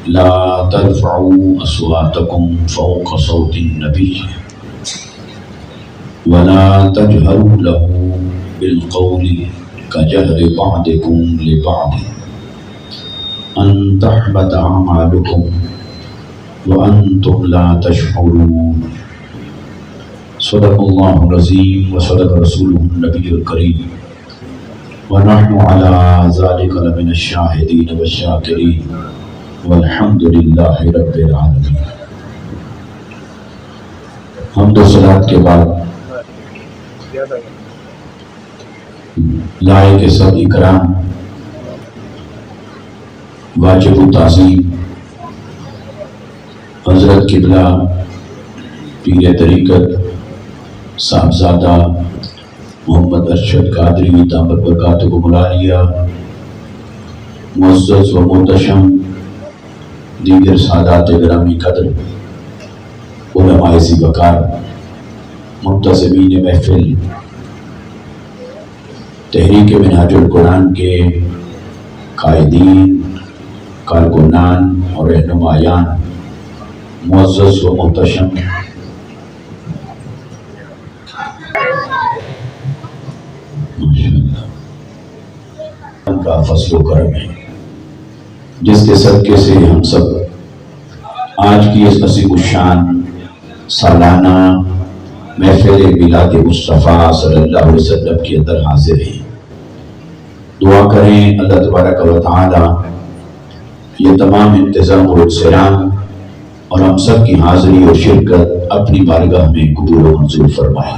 لا ترفعوا أصواتكم فوق صوت النبي ولا تجهروا له بالقول كجهر بعضكم لبعض أن تحبط أعمالكم وأنتم لا تشعرون. صدق الله العظيم وصدق رسوله النبي الكريم ونحن على ذلك لمن الشاهدين والشاكرين والحمد لله رب العالمين. حمد و صلات کے بعد لائق سب اکرام واجب التعظیم حضرت قبلہ پیر طریقت صاحبزادہ محمد ارشد قادری دامت برکاتہ کو بلا لیا، معزز و محتشم دیگر سادات گرامی قدر، علماء ذی وقار، منتظمین محفل، تحریک منہاج القرآن کے قائدین، کارکنان اور رہنمایان، معزز و محتشم کا فضل و کرم ہے جس کے صدقے سے ہم سب آج کی اس عظیم الشان سالانہ محفل میلاد مصطفیٰ صلی اللہ علیہ وسلم کے اندر حاضر ہیں. دعا کریں اللہ تبارک و تعالی یہ تمام انتظام و انصرام اور ہم سب کی حاضری اور شرکت اپنی بارگاہ میں قبول و منظور فرمائے.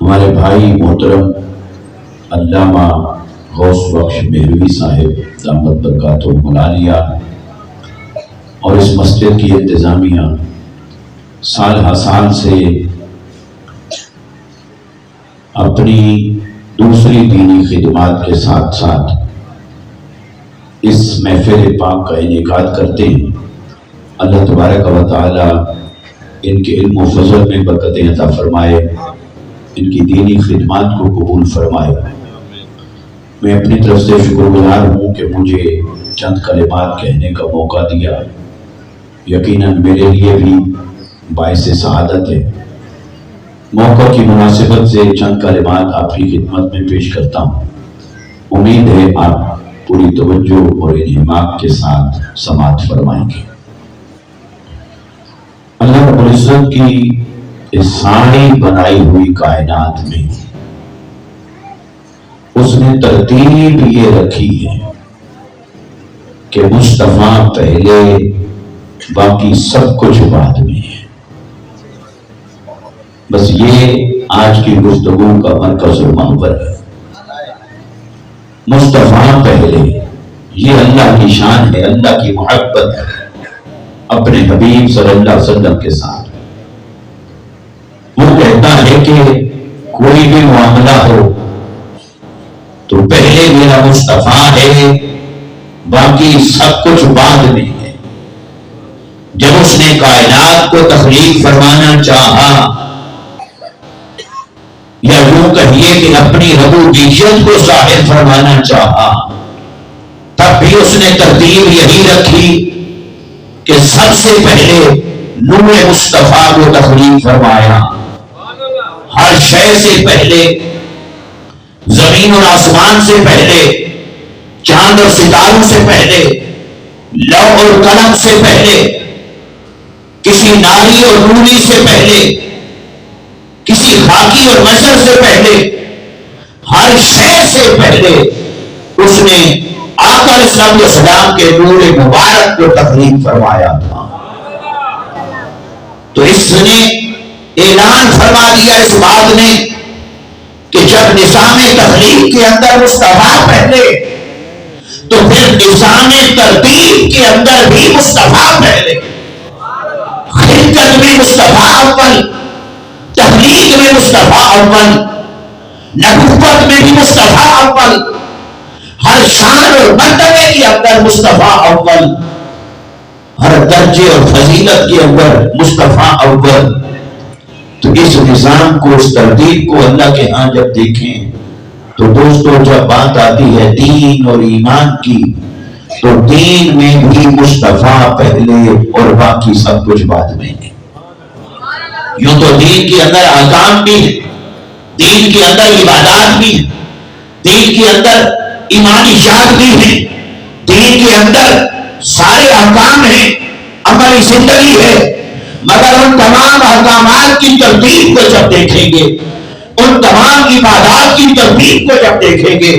ہمارے بھائی محترم علامہ غوث بخش مہروی صاحب دامت برکاتہ ملالیہ اور اس مسجد کی انتظامیہ سال ہر سال سے اپنی دوسری دینی خدمات کے ساتھ ساتھ اس محفل پاک کا انعقاد کرتے ہیں. اللہ تبارک و تعالی ان کے علم و فضل میں برکتیں عطا فرمائے، ان کی دینی خدمات کو قبول فرمائے. میں اپنی طرف سے شکر گزار ہوں کہ مجھے چند کلمات کہنے کا موقع دیا. یقیناً میرے لیے بھی باعث سعادت ہے. موقع کی مناسبت سے چند کلمات آپ کی خدمت میں پیش کرتا ہوں. امید ہے آپ پوری توجہ اور انہماک کے ساتھ سماعت فرمائیں گے. اللہ رب العزت کی اس ساری بنائی ہوئی کائنات میں اس نے ترتیب یہ رکھی ہے کہ مصطفیٰ پہلے باقی سب کچھ بعد میں ہے. بس یہ آج کی گفتگو کا مرکز و محور ہے. مصطفیٰ پہلے، یہ اللہ کی شان ہے، اللہ کی محبت ہے اپنے حبیب صلی اللہ علیہ وسلم کے ساتھ. وہ کہتا ہے کہ کوئی بھی معاملہ ہو تو پہلے میرا مصطفیٰ ہے، باقی سب کچھ بعد میں ہے. جب اس نے کائنات کو تخلیق فرمانا چاہا، یا یوں کہیے کہ اپنی ربوبیت کو ظاہر فرمانا چاہا، تب بھی اس نے ترتیب یہی رکھی کہ سب سے پہلے نور مصطفیٰ کو تخلیق فرمایا. ہر شے سے پہلے، زمین اور آسمان سے پہلے، چاند اور ستاروں سے پہلے، لوح اور قلم سے پہلے، کسی ناری اور نوری سے پہلے، کسی خاکی اور مشر سے پہلے، ہر شے سے پہلے اس نے آقا علیہ السلام کے نور مبارک کو تخلیق فرمایا تھا. تو اس نے اعلان فرما دیا اس بات نے کہ جب نظام تخلیق کے اندر مصطفیٰ پہلے، تو پھر نظام ترتیب کے اندر بھی مصطفیٰ پہلے. خلقت میں مصطفیٰ اول، تخلیق میں مصطفیٰ اول، نبوت میں بھی مصطفیٰ اول، ہر شان اور مرتبے کے اندر مصطفیٰ اول، ہر درجے اور فضیلت کے اندر مصطفیٰ اول. تو اس نظام کو، اس ترتیب کو اللہ کے ہاں جب دیکھیں تو دوستو جب بات آتی ہے دین اور ایمان کی تو دین میں بھی مصطفیٰ پہلے اور باقی سب کچھ بعد میں ہے۔ یوں تو دین کے اندر احکام بھی ہے، دین کے اندر عبادات بھی ہے، دین کے اندر ایمانیات بھی ہے، دین کے اندر سارے احکام ہیں، عملی زندگی ہے، مگر ان تمام احکامات کی ترتیب کو جب دیکھیں گے، ان تمام عبادات کی ترتیب کو جب دیکھیں گے،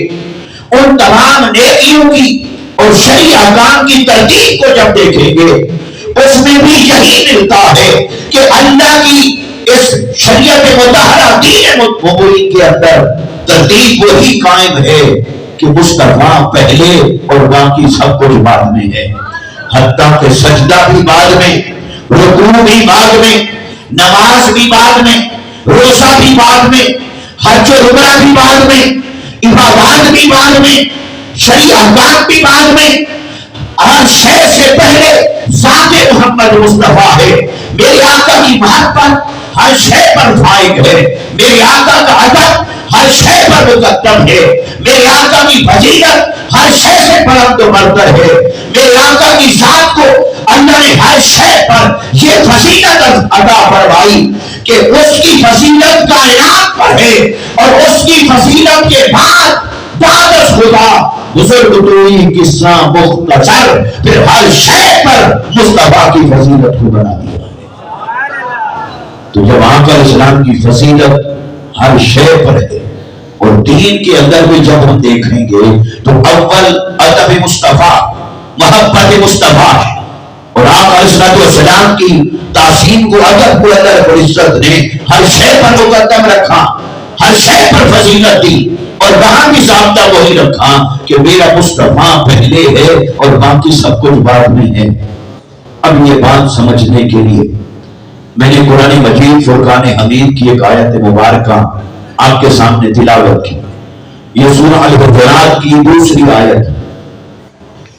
ان تمام نیکیوں کی اور شرعی احکام کی ترتیب کو جب دیکھیں گے، اس میں بھی یہی ملتا ہے کہ اللہ کی اس شریعت مطہرہ دین مبین کے اندر ترتیب وہی قائم ہے کہ مصطفیٰ پہلے اور باقی سب کچھ بعد میں ہے۔ حتیٰ کہ سجدہ بھی بعد میں، رکوع بھی بعد میں، نماز بھی بعد میں، روزہ بھی بعد میں، حج و عمرہ بھی بعد میں، عبادات بھی بعد میں، شرعی احکام بھی بعد میں، ہر شے سے پہلے ذات محمد مصطفیٰ ہے۔ میرے آقا کی محبت ہر شے پر فائق ہے، میرے آقا کا ادب ہر شے پر مقدم ہے، میرے آقا کی فضیلت ہر شے سے بلند و برتر ہے، میرے آقا کی ذات کو اللہ نے ہر شے پر یہ فضیلت عطا فرمائی کہ اس کی فضیلت کائنات پر ہے، اور اس کی فضیلت کے بعد خدا بزرگ توئی قصہ مختصر، پھر ہر شے پر مصطفیٰ کی فضیلت کو بنا دیا۔ تو جب آقا اسلام کی فضیلت ہر شے پر ہے، اور دین کے اندر بھی جب ہم دیکھیں گے تو اول ادب مصطفیٰ، محبت مصطفیٰ ہے، اور آقا اسلام کی تعظیم کو ادب کو اللہ رب العزت نے ہر شے پر مقدم رکھا، ہر شے پر فضیلت دی، اور وہاں بھی ضابطہ وہی رکھا کہ میرا مصطفیٰ پہلے ہے اور باقی سب کچھ بعد میں ہے۔ اب یہ بات سمجھنے کے لیے میں نے قرآن مجید فرقان حمید کی ایک آیت مبارکہ آپ کے سامنے تلاوت کی۔ یہ سورہ الحجرات کی دوسری آیت،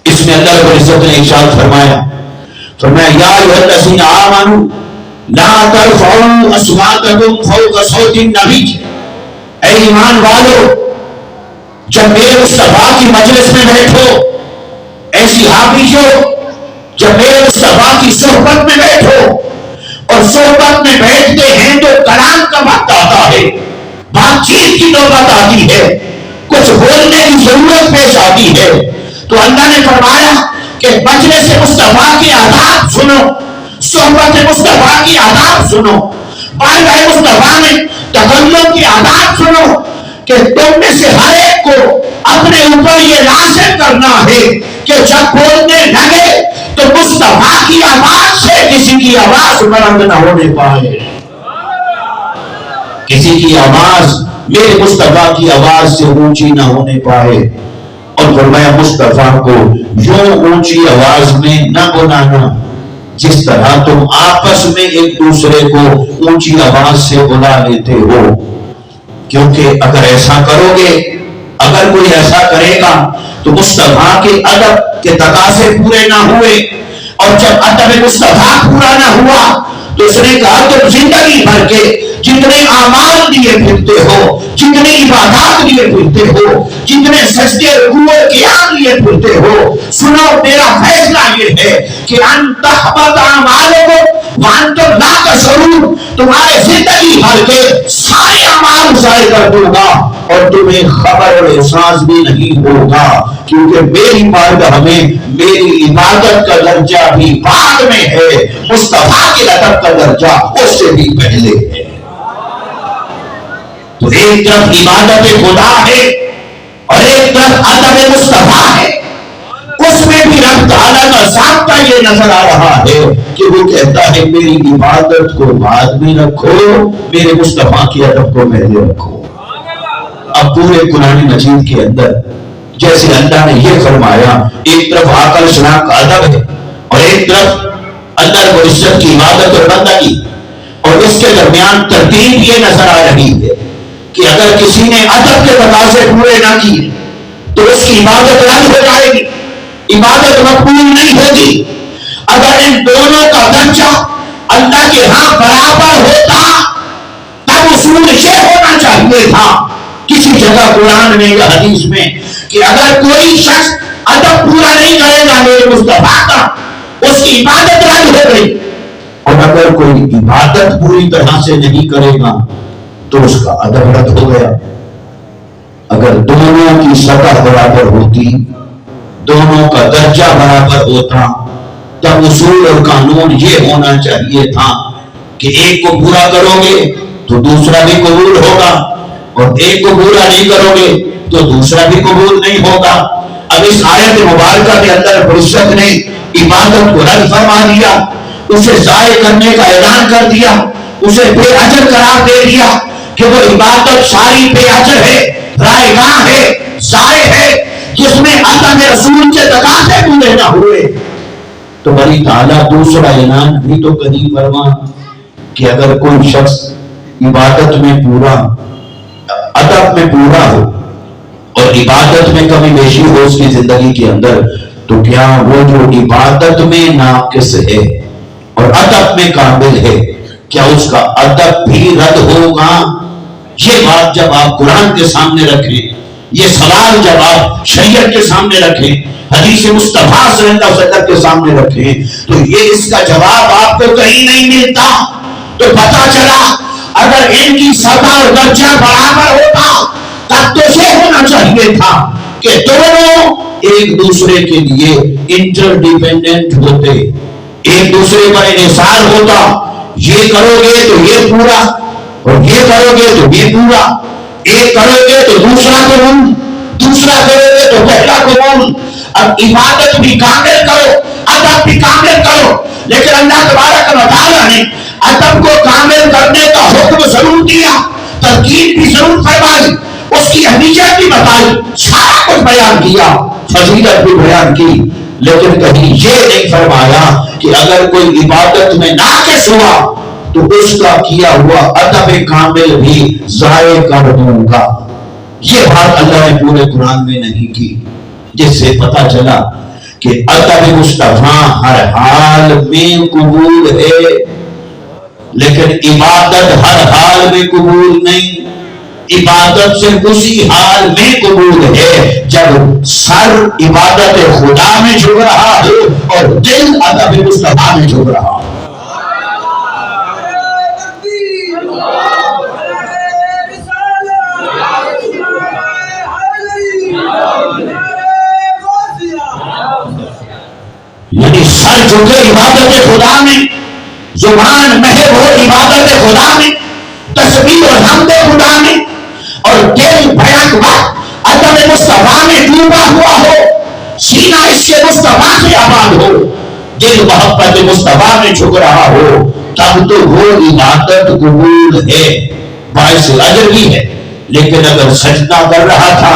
اس میں اللہ رب العزت نے ارشاد فرمایا یا ایھا الذین آمنوا لا ترفعوا اصواتکم فوق صوت النبی، اے ایمان والو جب میرے مصطفیٰ کی مجلس میں بیٹھو، ایسی حافظو جب میرے مصطفیٰ کی صحبت میں بیٹھو، اور صحبت میں بیٹھتے ہیں تو کلام کا وقت آتا ہے، بات چیت کی نوبت آتی ہے، کچھ بولنے کی ضرورت پیش آتی ہے، تو اللہ نے فرمایا کہ مجلس مصطفیٰ کی آداب سنو، صحبت مصطفیٰ کی آداب سنو، بارگاہ مصطفیٰ میں تکلم کی آداب سنو، کہ تم میں سے ہر ایک کو اپنے اوپر یہ لازم کرنا ہے کہ جب بولنے لگے تو مصطفیٰ کی آواز سے کسی کی آواز بلند نہ ہونے پائے، کسی کی آواز میرے مصطفیٰ کی آواز سے اونچی نہ ہونے پائے، اور فرمایا مصطفیٰ کو یوں اونچی آواز میں نہ بلانا جس طرح تم آپس میں ایک دوسرے کو اونچی آواز سے بلا لیتے ہو، کیونکہ اگر ایسا کرو گے، اگر کوئی ایسا کرے گا تو مصطفیٰ کے ادب کے تقاضے پورے نہ ہوئے، اور جب ادب مصطفیٰ پورا نہ ہوا تو اس نے کہا تم زندگی بھر کے جتنے اعمال لیے پھرتے ہو، جتنے عبادات لیے پھرتے ہو، جتنے سجدے رکوع قیام لیے پھرتے ہو، سنو میرا فیصلہ یہ ہے کہ ان تحبط اعمالکم وانتم لا تشعرون، تمہارے زندگی بھر کے سارے اعمال ضائع کر دوں گا اور تمہیں خبر اور احساس بھی نہیں ہوگا، کیونکہ میری بارگاہ میں میری عبادت کا درجہ بھی بعد میں ہے، مصطفیٰ کے ادب کا درجہ اس سے بھی پہلے ہے۔ تو ایک طرف عبادت خدا ہے اور ایک طرف ادب مصطفیٰ ہے، اس میں بھی رب تعالیٰ کا ضابطہ یہ نظر آ رہا ہے کہ وہ کہتا ہے میری عبادت کو بعد میں رکھو، میرے مصطفیٰ کے ادب کو پہلے رکھو۔ اب پورے قرآن مجید کے اندر جیسے اللہ نے یہ فرمایا، ایک طرف آقا علیہ السلام کا ادب ہے اور ایک طرف اللہ رب العزت کی عبادت اور بندگی، اور اس کے درمیان ترتیب یہ نظر آ رہی ہے کہ اگر کسی نے ادب کے تقاضے پورے نہ کیے تو اس کی عبادت رد ہو جائے گی، عبادت مقبول نہیں ہوگی۔ اگر ان دونوں کا درجہ اللہ کے ہاں برابر ہوتا تب اصول یہ ہونا چاہیے تھا کسی جگہ قرآن میں یا حدیث میں کہ اگر کوئی شخص ادب پورا نہیں کرے کرے گا میرے مصطفیٰ کا اس کی عبادت رد ہو گئی، اور اگر کوئی عبادت پوری طرح سے نہیں کرے گا تو اس کا ادب رد ہو گیا۔ اگر دونوں کی سطح برابر ہوتی، دونوں کا درجہ برابر ہوتا، تب اصول اور قانون یہ ہونا چاہیے تھا کہ ایک کو پورا کرو گے تو دوسرا بھی قبول ہوگا، اور ایک کو پورا نہیں کرو گے تو دوسرا بھی قبول نہیں ہوگا۔ اب اس آیت مبارکہ کے اندر فرشت نے عبادت کو رد فرما دیا، اسے ضائع کرنے کا اعلان کر دیا، اسے بے اجر قرار دے دیا کہ وہ عبادت ساری بے اجر ہے، رائگاں ہے، ضائع ہے، جس میں عدم رسول کے تقاضے پورے نہ ہوئے۔ تو بری تعالیٰ دوسرا اعلان بھی تو کہیں فرما کہ اگر کوئی شخص عبادت میں پورا، ادب میں پورا ہو اور عبادت میں کمی بیشی ہو اس کی زندگی کے اندر، تو کیا وہ جو عبادت میں ناقص ہے اور ادب میں قابل ہے، کیا اس کا ادب بھی رد ہوگا؟ یہ بات جب آپ قرآن کے سامنے رکھیں، یہ سوال جب آپ شریعت کے سامنے رکھیں، حدیث مصطفیٰ صلی اللہ علیہ وسلم کے سامنے رکھیں، تو یہ اس کا جواب آپ کو کہیں نہیں ملتا۔ تو پتا چلا اگر ان کی سطح اور درجہ برابر ہوتا تب تو یہ ہونا چاہیے تھا کہ دونوں ایک دوسرے کے لیے انٹر ڈیپینڈنٹ ہوتے، ایک دوسرے پر انحصار ہوتا، یہ کرو گے تو یہ پورا اور یہ کرو گے تو یہ پورا، ایک کرو گے تو دوسرا قبول، دوسرا کرو گے تو پہلا قبول۔ اب عبادت بھی کامل کرو، ادب بھی کامل کرو، لیکن اللہ تبارک و تعالیٰ نے ادب کو کامل کرنے کا حکم ضرور دیا، ترکیب بھی ضرور فرمائی، اس کی اہمیت بھی بتائی، سارا کچھ بیان کیا، فضیلت بھی بیان کی، لیکن کہیں یہ نہیں فرمایا کہ اگر کوئی عبادت میں ناقص ہوا تو اس کا کیا ہوا ادب کامل بھی ضائع کر دوں گا۔ یہ بات اللہ نے پورے قرآن میں نہیں کی، جس سے پتا چلا کہ ادب مصطفیٰ ہر حال میں قبول ہے، لیکن عبادت ہر حال میں قبول نہیں۔ عبادت سے اسی حال میں قبول ہے جب سر عبادت خدا میں جھک رہا ہے اور دل ادب مصطفیٰ میں جھک رہا ہے۔ یعنی سر جھکے عبادت خدا میں، زبان محب ہو عبادت خدا میں، تسبیح اور حمد خدا میں، اور دل بھیک وقت ادب مصطفیٰ میں ڈوبا ہوا ہو، سینہ اس کے مصطفیٰ سے آباد ہو، دل محبت مصطفیٰ میں جھک رہا ہو، تب تو وہ عبادت قبول ہے، باعث اجر بھی ہے۔ لیکن اگر سجدہ کر رہا تھا،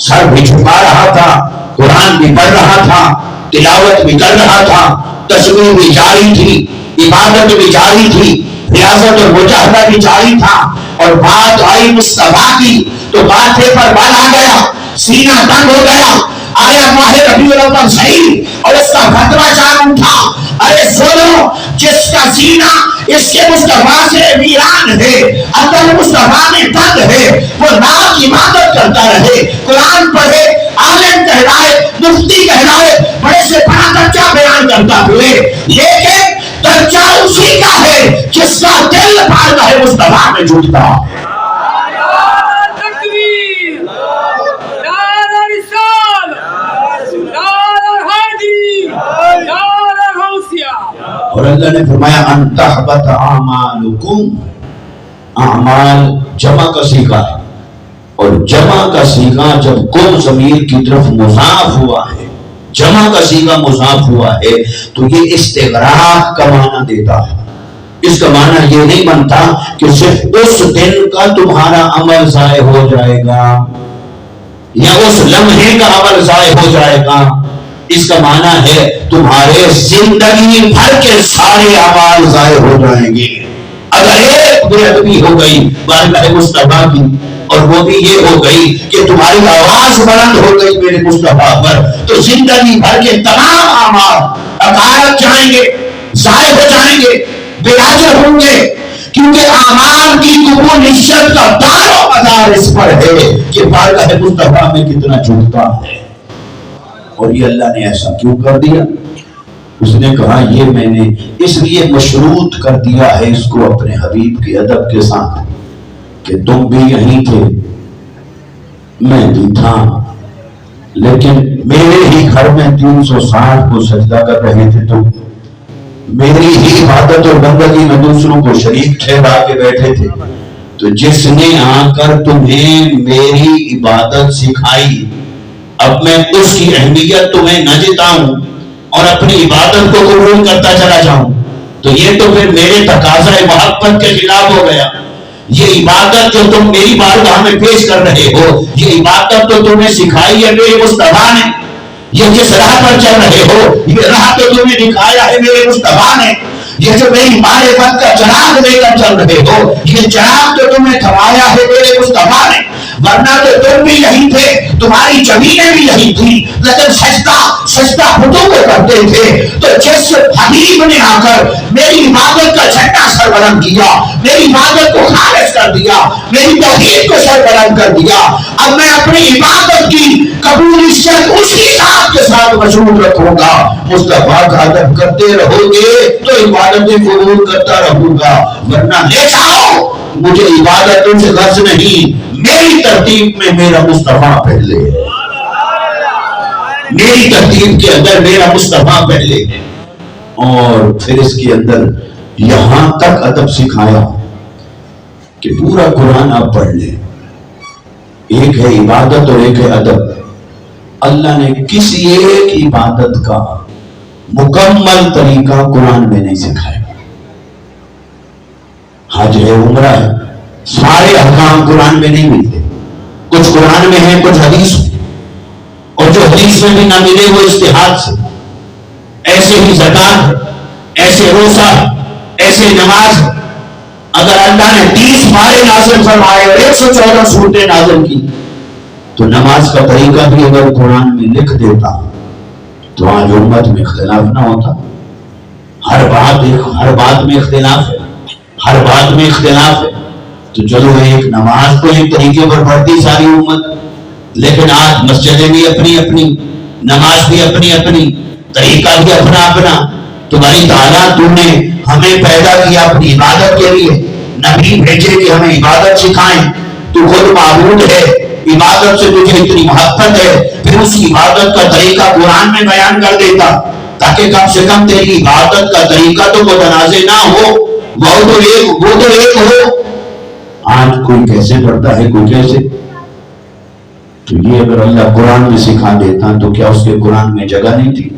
سر بھی جھکا رہا تھا، قرآن بھی پڑھ رہا تھا، تلاوت بھی کر رہا تھا، تسبیح بھی جاری تھی، عبادت بھی جاری تھی، ریاضت اور مجاہدہ بھی جاری تھا، اور بات آئی مصطفیٰ کی تو ماتھے پر بال آ گیا، سینہ تنگ ہو گیا، آیا ماہ ربیع الاول صحیح اور اس کا فتویٰ جان اٹھا۔ ارے سنو، جس کا سینہ اس کے مصطفیٰ سے ویران ہے، ادب مصطفیٰ میں بند ہے، وہ نام عبادت کرتا رہے، قرآن پڑھے، عالم کہلائے، مفتی کہلائے، بڑے سے بڑا درجہ بیان کرتا ہوئے، لیکن درجہ اسی کا ہے جس کا دل بارگاہ مصطفیٰ میں جھکتا۔ اور اللہ نے فرمایا ان تحبط اعمالکم، اعمال جمع کا صیغہ ہے، اور جمع کا صیغہ جب کل ضمیر کی طرف مضاف ہوا ہے، جمع کا صیغہ مضاف ہوا ہے تو یہ استغراق کا معنی دیتا ہے۔ اس کا معنی یہ نہیں بنتا کہ صرف اس دن کا تمہارا عمل ضائع ہو جائے گا یا اس لمحے کا عمل ضائع ہو جائے گا، اس کا معنی ہے تمہارے زندگی بھر کے سارے اعمال ضائع ہو جائیں گے۔ اگر ایک بے ادبی ہو گئی بارگاہ مصطفیٰ کی، اور وہ بھی یہ ہو گئی کہ تمہاری آواز بلند ہو گئی میرے مصطفیٰ پر، تو زندگی بھر کے تمام اعمال اکارت جائیں گے، ضائع ہو جائیں گے، بے اجر ہوں گے، کیونکہ اعمال کی قبولیت کا دار و مدار اس پر ہے کہ بارگاہ مصطفیٰ میں کتنا جھکتا ہے۔ اور یہ اللہ نے ایسا کیوں کر دیا؟ اس نے کہا یہ میں نے اس لیے مشروط کر دیا ہے اس کو اپنے حبیب کے ادب کے ساتھ کہ تم بھی یہیں تھے، میں بھی تھا، لیکن میرے ہی گھر میں 360 کو سجدہ کر رہے تھے، تم میری ہی عبادت اور بندگی میں دوسروں کو شریک ٹھہرا کے بیٹھے تھے، تو جس نے آ کر تمہیں میری عبادت سکھائی، اب میں اس کی اہمیت تمہیں نہ جتاؤں اور اپنی عبادت کو قبول کرتا چلا جاؤں تو یہ تو پھر میرے تقاضا محبت کے خلاف ہو گیا۔ یہ عبادت جو تم میری بارگاہ میں پیش کر رہے ہو، یہ عبادت تو تمہیں سکھائی ہے میرے مصطفیٰ نے، یہ جس راہ پر چل رہے ہو یہ راہ تو تمہیں دکھایا ہے میرے مصطفیٰ نے، یہ جو میری معرفت کا چراغ لے کر چل رہے ہو یہ چراغ تو تمہیں تھمایا ہے میرے مصطفیٰ نے، ورنہ تو تم بھی یہی تھے، تمہاری زمینیں بھی یہی تھی، لیکن سجدہ بتوں کو کرتے تھے، تو جس حبیب نے آ کر میری عبادت کا جھنڈا سربلند کیا، میری عبادت کو خالص کر دیا، میری توحید کو سربلند کر دیا، اب میں اپنی عبادت کی قبولیت اسی ذات کے ساتھ مشروط رکھوں گا۔ مصطفیٰ کا ادب کرتے رہو گے تو عبادتیں قبول کرتا رہوں گا، ورنہ لے جاؤ مجھے عبادتوں سے غرض نہیں، میری ترتیب میں میرا مصطفیٰ پہلے، میری ترتیب کے اندر میرا مصطفیٰ پہلے۔ اور پھر اس کے اندر یہاں تک ادب سکھایا کہ پورا قرآن آپ پڑھ لیں، ایک ہے عبادت اور ایک ہے ادب۔ اللہ نے کسی ایک عبادت کا مکمل طریقہ قرآن میں نہیں سکھایا۔ حج ہے، عمرہ ہے، سارے احکام قرآن میں نہیں ملتے، کچھ قرآن میں ہیں کچھ حدیث میں، اور جو حدیث میں بھی نہ ملے وہ اجتہاد سے۔ ایسے ہی زکات ہے، ایسے روزہ، ایسے نماز۔ اگر اللہ نے 30 پارے نازل فرمائے اور 114 سورتیں نازل کی تو نماز کا طریقہ بھی اگر قرآن میں لکھ دیتا تو آج امت میں اختلاف نہ ہوتا۔ ہر بات میں اختلاف ہے، ہر بات میں اختلاف ہے، تو چلو ایک نماز کو ایک طریقے پر پڑھتی ساری امت، لیکن آج مسجدیں بھی اپنی اپنی، نماز بھی اپنی اپنی، طریقہ بھی اپنا اپنا۔ تمہاری تعالیٰ تم نے ہمیں پیدا کیا اپنی عبادت کے لیے، نبی بھیجے کہ ہمیں عبادت سکھائیں، تو خود معبود ہے، عبادت سے تجھے اتنی محبت ہے، پھر اس عبادت کا طریقہ قرآن میں بیان کر دیتا تاکہ کم سے کم تیری عبادت کا طریقہ تو متنازع نہ ہو، وہ تو ایک ہو۔ آج کوئی کیسے پڑھتا ہے کوئی کیسے، تو یہ اگر اللہ قرآن میں سکھا دیتا تو کیا اس کے قرآن میں جگہ نہیں تھی؟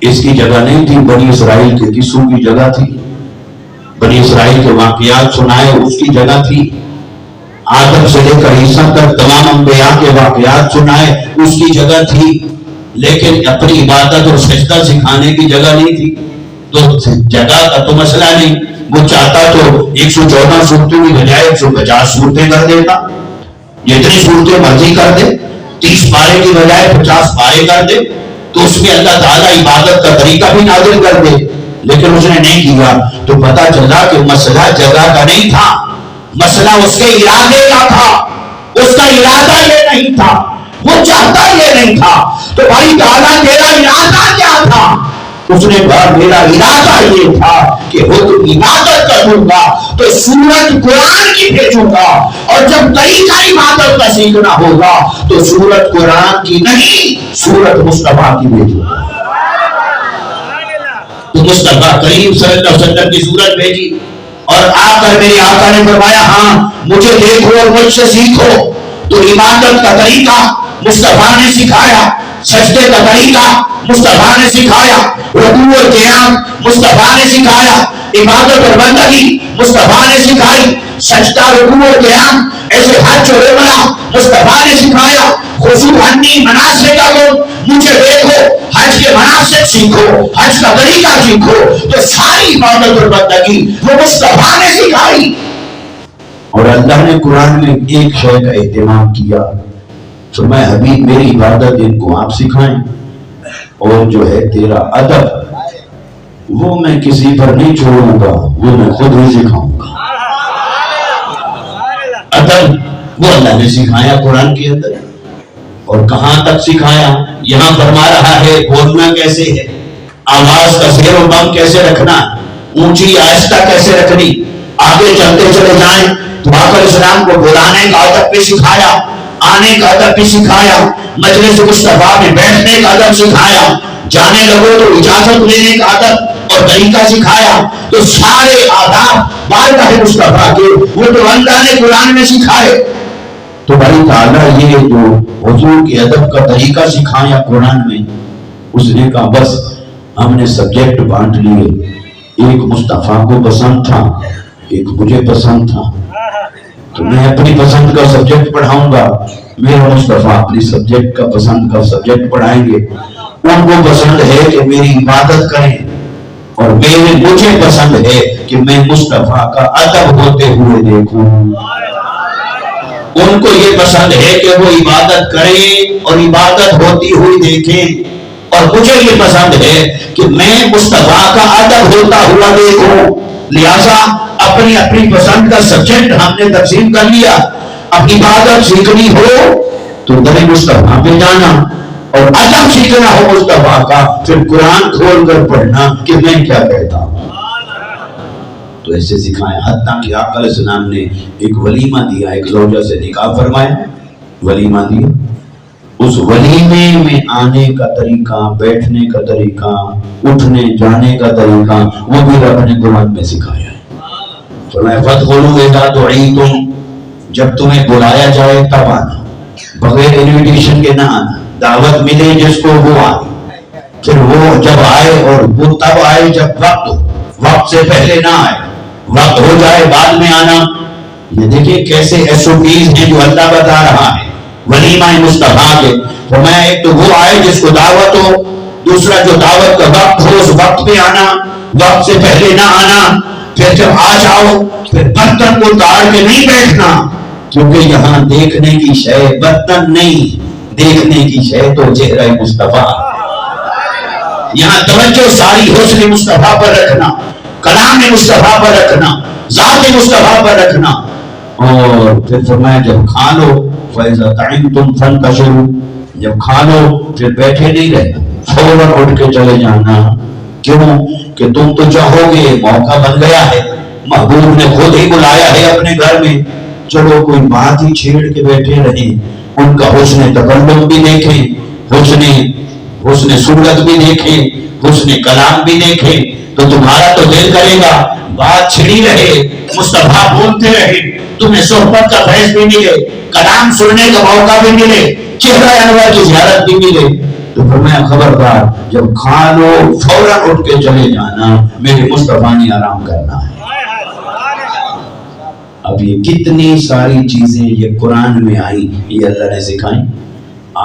اس کی جگہ نہیں تھی، بنی اسرائیل کے قصوں کی جگہ تھی، بنی اسرائیل کے واقعات سنائے اس کی جگہ تھی، آدم سے لے کر عیسیٰ تک تمام انبیاء کے واقعات سنائے اس کی جگہ تھی، لیکن اپنی عبادت اور سجدہ سکھانے کی جگہ نہیں تھی۔ تو جگہ کا تو مسئلہ نہیں، وہ چاہتا تو 114 صورتوں کی بجائے 150 صورتیں کر دیتا، جتنی صورتیں مرضی کر دے، 30 پارے کی بجائے 50 پارے کر دے، تو اس میں اللہ تعالیٰ عبادت کا طریقہ بھی نازل کر دے، لیکن اس نے نہیں کیا۔ تو پتا چلا کہ مسئلہ جگہ کا نہیں تھا، مسئلہ اس کے ارادے کا تھا، اس کا ارادہ یہ نہیں تھا، وہ چاہتا یہ نہیں تھا۔ تو بھائی تعالیٰ تیرا ارادہ کیا تھا؟ اس نے کہا میرا ارادہ یہ تھا کہ حکم عبادت کروں گا تو سورت قرآن کی بھیجوں گا، اور جب طریقہ عبادت کا سیکھنا ہوگا تو سورت قرآن کی نہیں سورت مصطفیٰ کی بھیجوں گا۔ تو مصطفیٰ کریم صلی اللہ علیہ وسلم کی سورت بھیجی، اور آ کر میرے آقا نے فرمایا ہاں مجھے دیکھو اور مجھ سے سیکھو۔ تو عبادت کا طریقہ مصطفیٰ نے سکھایا، سجدے کا طریقہ مصطفیٰ نے سکھایا، رکوع اور قیام مصطفیٰ نے سکھایا، عبادت اور بندگی مصطفیٰ نے سکھائی، سجدہ رکوع اور قیام ایسے حج اور عمرہ مصطفیٰ نے سکھایا، خشوع انی مناسک کا مجھے دیکھو، حج کے مناسک سیکھو، حج کا طریقہ سیکھو۔ تو ساری عبادت اور بندگی وہ مصطفیٰ نے سکھائی۔ اور اللہ نے قرآن میں ایک شے کا اہتمام کیا، فرمایا حبیب میری عبادت ان کو آپ سکھائیں، اور جو ہے تیرا ادب وہ میں کسی پر نہیں چھوڑوں گا، وہ میں خود ہی سکھاؤں گا۔ ادب وہ اللہ نے سکھایا قرآن کے اندر، اور کہاں تک سکھایا؟ یہاں فرما رہا ہے بولنا کیسے ہے، آواز کا زیر و بم کیسے رکھنا، اونچی آہستہ کیسے رکھنی۔ آگے چلتے چلے جائیں تو آقا علیہ السلام کو بلانے کا ادب بھی سکھایا، آنے کا ادب بھی سکھایا، مجلس مصطفیٰ میں بیٹھنے کا ادب سکھایا، جانے لگو تو اجازت لینے کا ادب اور طریقہ سکھایا۔ تو سارے آداب بارگاہ مصطفیٰ کے وہ تو اللہ نے قرآن میں سکھائے۔ تو بھائی تعالیٰ یہ جو حضور کے ادب کا طریقہ سکھایا قرآن میں، اس نے کہا بس ہم نے سبجیکٹ بانٹ لیے، ایک مصطفیٰ کو پسند تھا، ایک مجھے پسند تھا، تو میں اپنی پسند کا سبجیکٹ پڑھاؤں گا، میرا مصطفیٰ اپنی سبجیکٹ کا پسند کا سبجیکٹ پڑھائیں گے۔ ان کو پسند ہے کہ میری عبادت کریں، اور مجھے پسند ہے کہ میں مصطفیٰ کا ادب ہوتے ہوئے دیکھوں۔ ان کو یہ پسند ہے کہ وہ عبادت کریں اور عبادت ہوتی ہوئی دیکھیں، اور مجھے یہ پسند ہے کہ میں مصطفیٰ کا ادب ہوتا ہوا دیکھوں۔ لہذا اپنی اپنی پسند کا سبجیکٹ ہم نے تقسیم کر لیا۔ اب عبادت سیکھنی ہو تو در مصطفیٰ پہ جانا، اور ادب سیکھنا ہو مصطفیٰ کا پھر قرآن کھول کر پڑھنا کہ میں کیا کہتا ہوں۔ تو ایسے سکھایا، حتیٰ کہ آقا علیہ السلام نے ایک ولیمہ دیا، ایک زوجہ سے نکاح فرمایا، ولیمہ دیا، اس ولیمے میں آنے کا طریقہ، بیٹھنے کا طریقہ، اٹھنے جانے کا طریقہ وہ بھی رب نے قرآن میں سکھایا ہے۔ فرمایا فَادْخُلُوا إِذَا دُعِيتُمْ، جب تمہیں بلایا جائے تب آنا، بغیر انویٹیشن کے نہ آنا، دعوت ملے جس کو وہ آئے، پھر وہ جب آئے اور وہ تب آئے جب وقت ہو، وقت سے پہلے نہ آئے، وقت ہو جائے بعد میں آنا۔ یہ دیکھیں کیسے ایس او پیز ہیں جو اللہ بتا رہا ہے ولیمہ مصطفیٰ کے۔ فرمایا ایک تو وہ آئے جس کو دعوت ہو، دوسرا جو دعوت کا وقت ہو اس وقت پہ آنا، وقت سے پہلے نہ آنا، پھر جب آ جاؤ پھر برتن کو تاڑ کے نہیں بیٹھنا، کیونکہ یہاں دیکھنے کی شے برتن نہیں، دیکھنے کی شے تو چہرہ مصطفیٰ۔ یہاں توجہ ساری حسن مصطفیٰ پر رکھنا، کلام مصطفیٰ پر رکھنا، ذات مصطفیٰ پر رکھنا۔ اور پھر فرمایا جب کھا لو فَإِذَا طَعِمْتُمْ فَانْتَشِرُوا، جب کھا لو پھر بیٹھے نہیں رہنا، فوراً اٹھ کے چلے جانا۔ کیوں کہ تم تو چاہو گے، موقع بن گیا ہے، محبوب نے خود ہی بلایا ہے اپنے گھر میں، چلو کوئی بات ہی چھیڑ کے بیٹھے رہیں، ان کا حسن تکلم بھی دیکھیں، حسن صورت بھی دیکھیں، حسن کلام بھی دیکھیں، تو تمہارا تو دل کرے گا بات چھڑی رہے، مصطفیٰ بولتے رہے، تمہیں صحبت کا فیض بھی ملے، کلام سننے کا موقع بھی ملے، چہرہ انور کی زیارت بھی ملے۔ تو فرمایا خبردار جب کھا لو فوراً اٹھ کے چلے جانا، میرے مصطفیٰ نے آرام کرنا ہے۔ اب یہ کتنی ساری چیزیں یہ قرآن میں آئی، یہ اللہ نے سکھائیں۔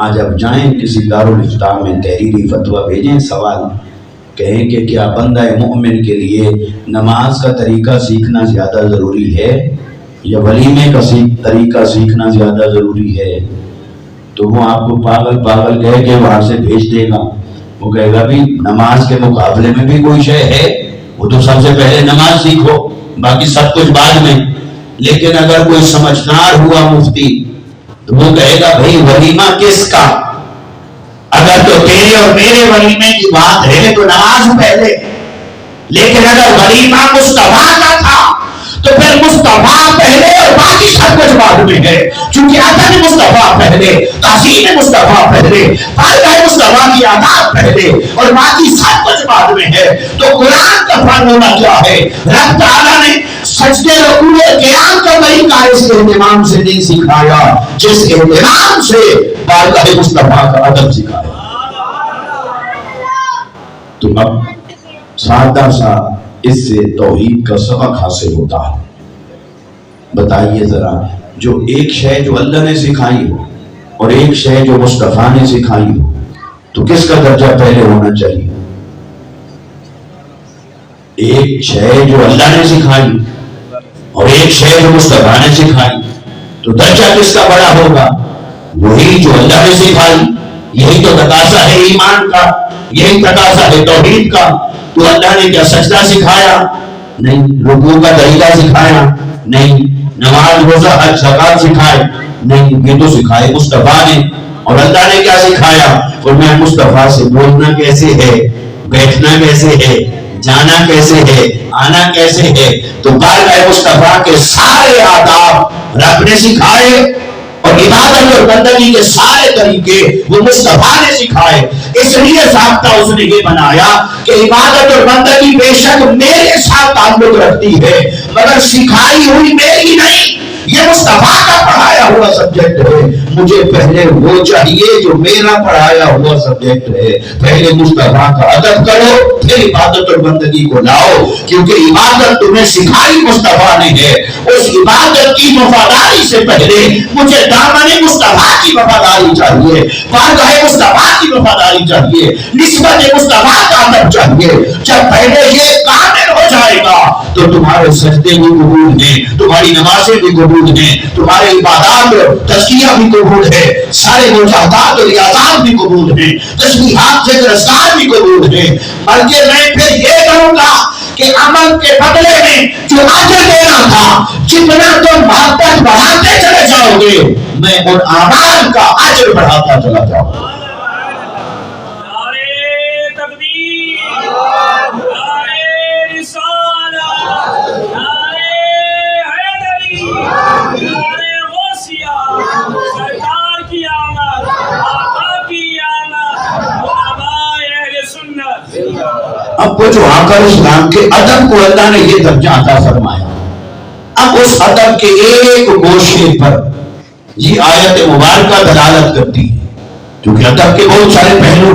آج اب جائیں کسی دارالفتاح میں تحریری فتویٰ بھیجیں، سوال کہیں کہ کیا بندہ مومن کے لیے نماز کا طریقہ سیکھنا زیادہ ضروری ہے یا ولیمے کا طریقہ سیکھنا زیادہ ضروری ہے؟ تو وہ آپ کو پاگل کہے کہ وہاں سے بھیج دے گا، وہ کہے گا بھی نماز کے مقابلے میں بھی کوئی شے ہے، وہ تو سب سے پہلے نماز سیکھو، باقی سب کچھ بعد میں۔ لیکن اگر کوئی سمجھدار ہوا مفتی تو وہ کہے گا بھائی ولیمہ کس کا؟ اگر تو تیرے اور میرے ولیمے کی بات ہے تو نماز پہلے، لیکن اگر ولیمہ مصطفیٰ کا تھا تو پھر مصطفیٰ پہلے اور باقی سب کچھ بعد میں ہے، چونکہ ادب مصطفیٰ پہلے، تعظیم مصطفیٰ پہلے، بارگاہ مصطفیٰ کی آداب پہلے اور باقی سب کچھ بعد میں ہے۔ تو قرآن کا فارمولہ کیا ہے؟ رب تعالیٰ نے سجدے رکوع قیام کا طریقہ اس اہتمام سے نہیں سکھایا جس اہتمام سے بارگاہ مصطفیٰ کا ادب سکھایا۔ تو اب سادہ سا اس سے توحید کا سبق حاصل ہوتا ہے۔ بتائیے ذرا، جو ایک شے جو اللہ نے سکھائی ہو اور ایک شے جو مصطفیٰ نے سکھائی ہو تو کس کا درجہ پہلے ہونا چاہیے؟ ایک شے جو اللہ نے سکھائی اور ایک شے جو مصطفیٰ نے سکھائی تو درجہ کس کا بڑا ہوگا؟ وہی جو اللہ نے سکھائی۔ یہی تو تقاضا ہے ایمان کا، یہی تقاضا ہے توحید کا۔ تو اللہ نے کیا سجدہ سکھایا؟ نہیں۔ رکوع کا طریقہ سکھایا؟ نہیں۔ نماز روزہ حج زکات سکھائے؟ نہیں۔ یہ تو سکھائے مصطفیٰ نے۔ اور اللہ نے کیا سکھایا؟ فرمایا مصطفیٰ سے بولنا کیسے ہے، بیٹھنا کیسے ہے، جانا کیسے ہے، آنا کیسے ہے۔ تو بارگاہ مصطفیٰ کے سارے آداب رب نے سکھائے، اور عبادت اور بندگی کے سارے طریقے وہ مصطفیٰ نے سکھائے۔ اس لیے ضابطہ اس نے یہ بنایا کہ عبادت اور بندگی بے شک میرے ساتھ تعلق رکھتی ہے، مگر سکھائی ہوئی میری نہیں، یہ مصطفیٰ کا پڑھایا ہوا سبجیکٹ ہے۔ مجھے پہلے وہ چاہیے جو میرا پڑھایا ہوا سبجیکٹ ہے۔ پہلے مصطفیٰ کا ادب کرو، پھر عبادت اور بندگی کو لاؤ، کیونکہ عبادت تمہیں سکھائی مصطفیٰ نے ہے۔ اس عبادت کی وفاداری سے پہلے مجھے دامن مصطفیٰ کی وفاداری چاہیے، بارگاہ مصطفیٰ کی وفاداری چاہیے، نسبت مصطفیٰ کا ادب چاہیے۔ جب پہلے یہ کامل ہو جائے گا تو تمہارے سجدے بھی قبول ہیں، تمہاری نمازیں بھی قبول ہیں، تمہارے عبادات تزکیہ بھی قبول ہے، سارے مجاہدات اور ریاضات بھی قبول ہیں، تسبیحات ذکر اذکار بھی قبول ہیں۔ بلکہ میں پھر یہ کہوں گا کہ عمل کے بدلے میں جو اجر دینا تھا، جتنا تم محبت بڑھاتے چلے جاؤ گے، میں ان اعمال کا اجر بڑھاتا چلا جاؤں گا۔ اب وہ جو آقا اسلام کے ادب کو اللہ نے یہ درجہ عطا فرمایا، اب اس ادب کے ایک گوشے پر یہ آیت مبارکہ دلالت کرتی ہے، کیونکہ ادب کے بہت سارے پہلو،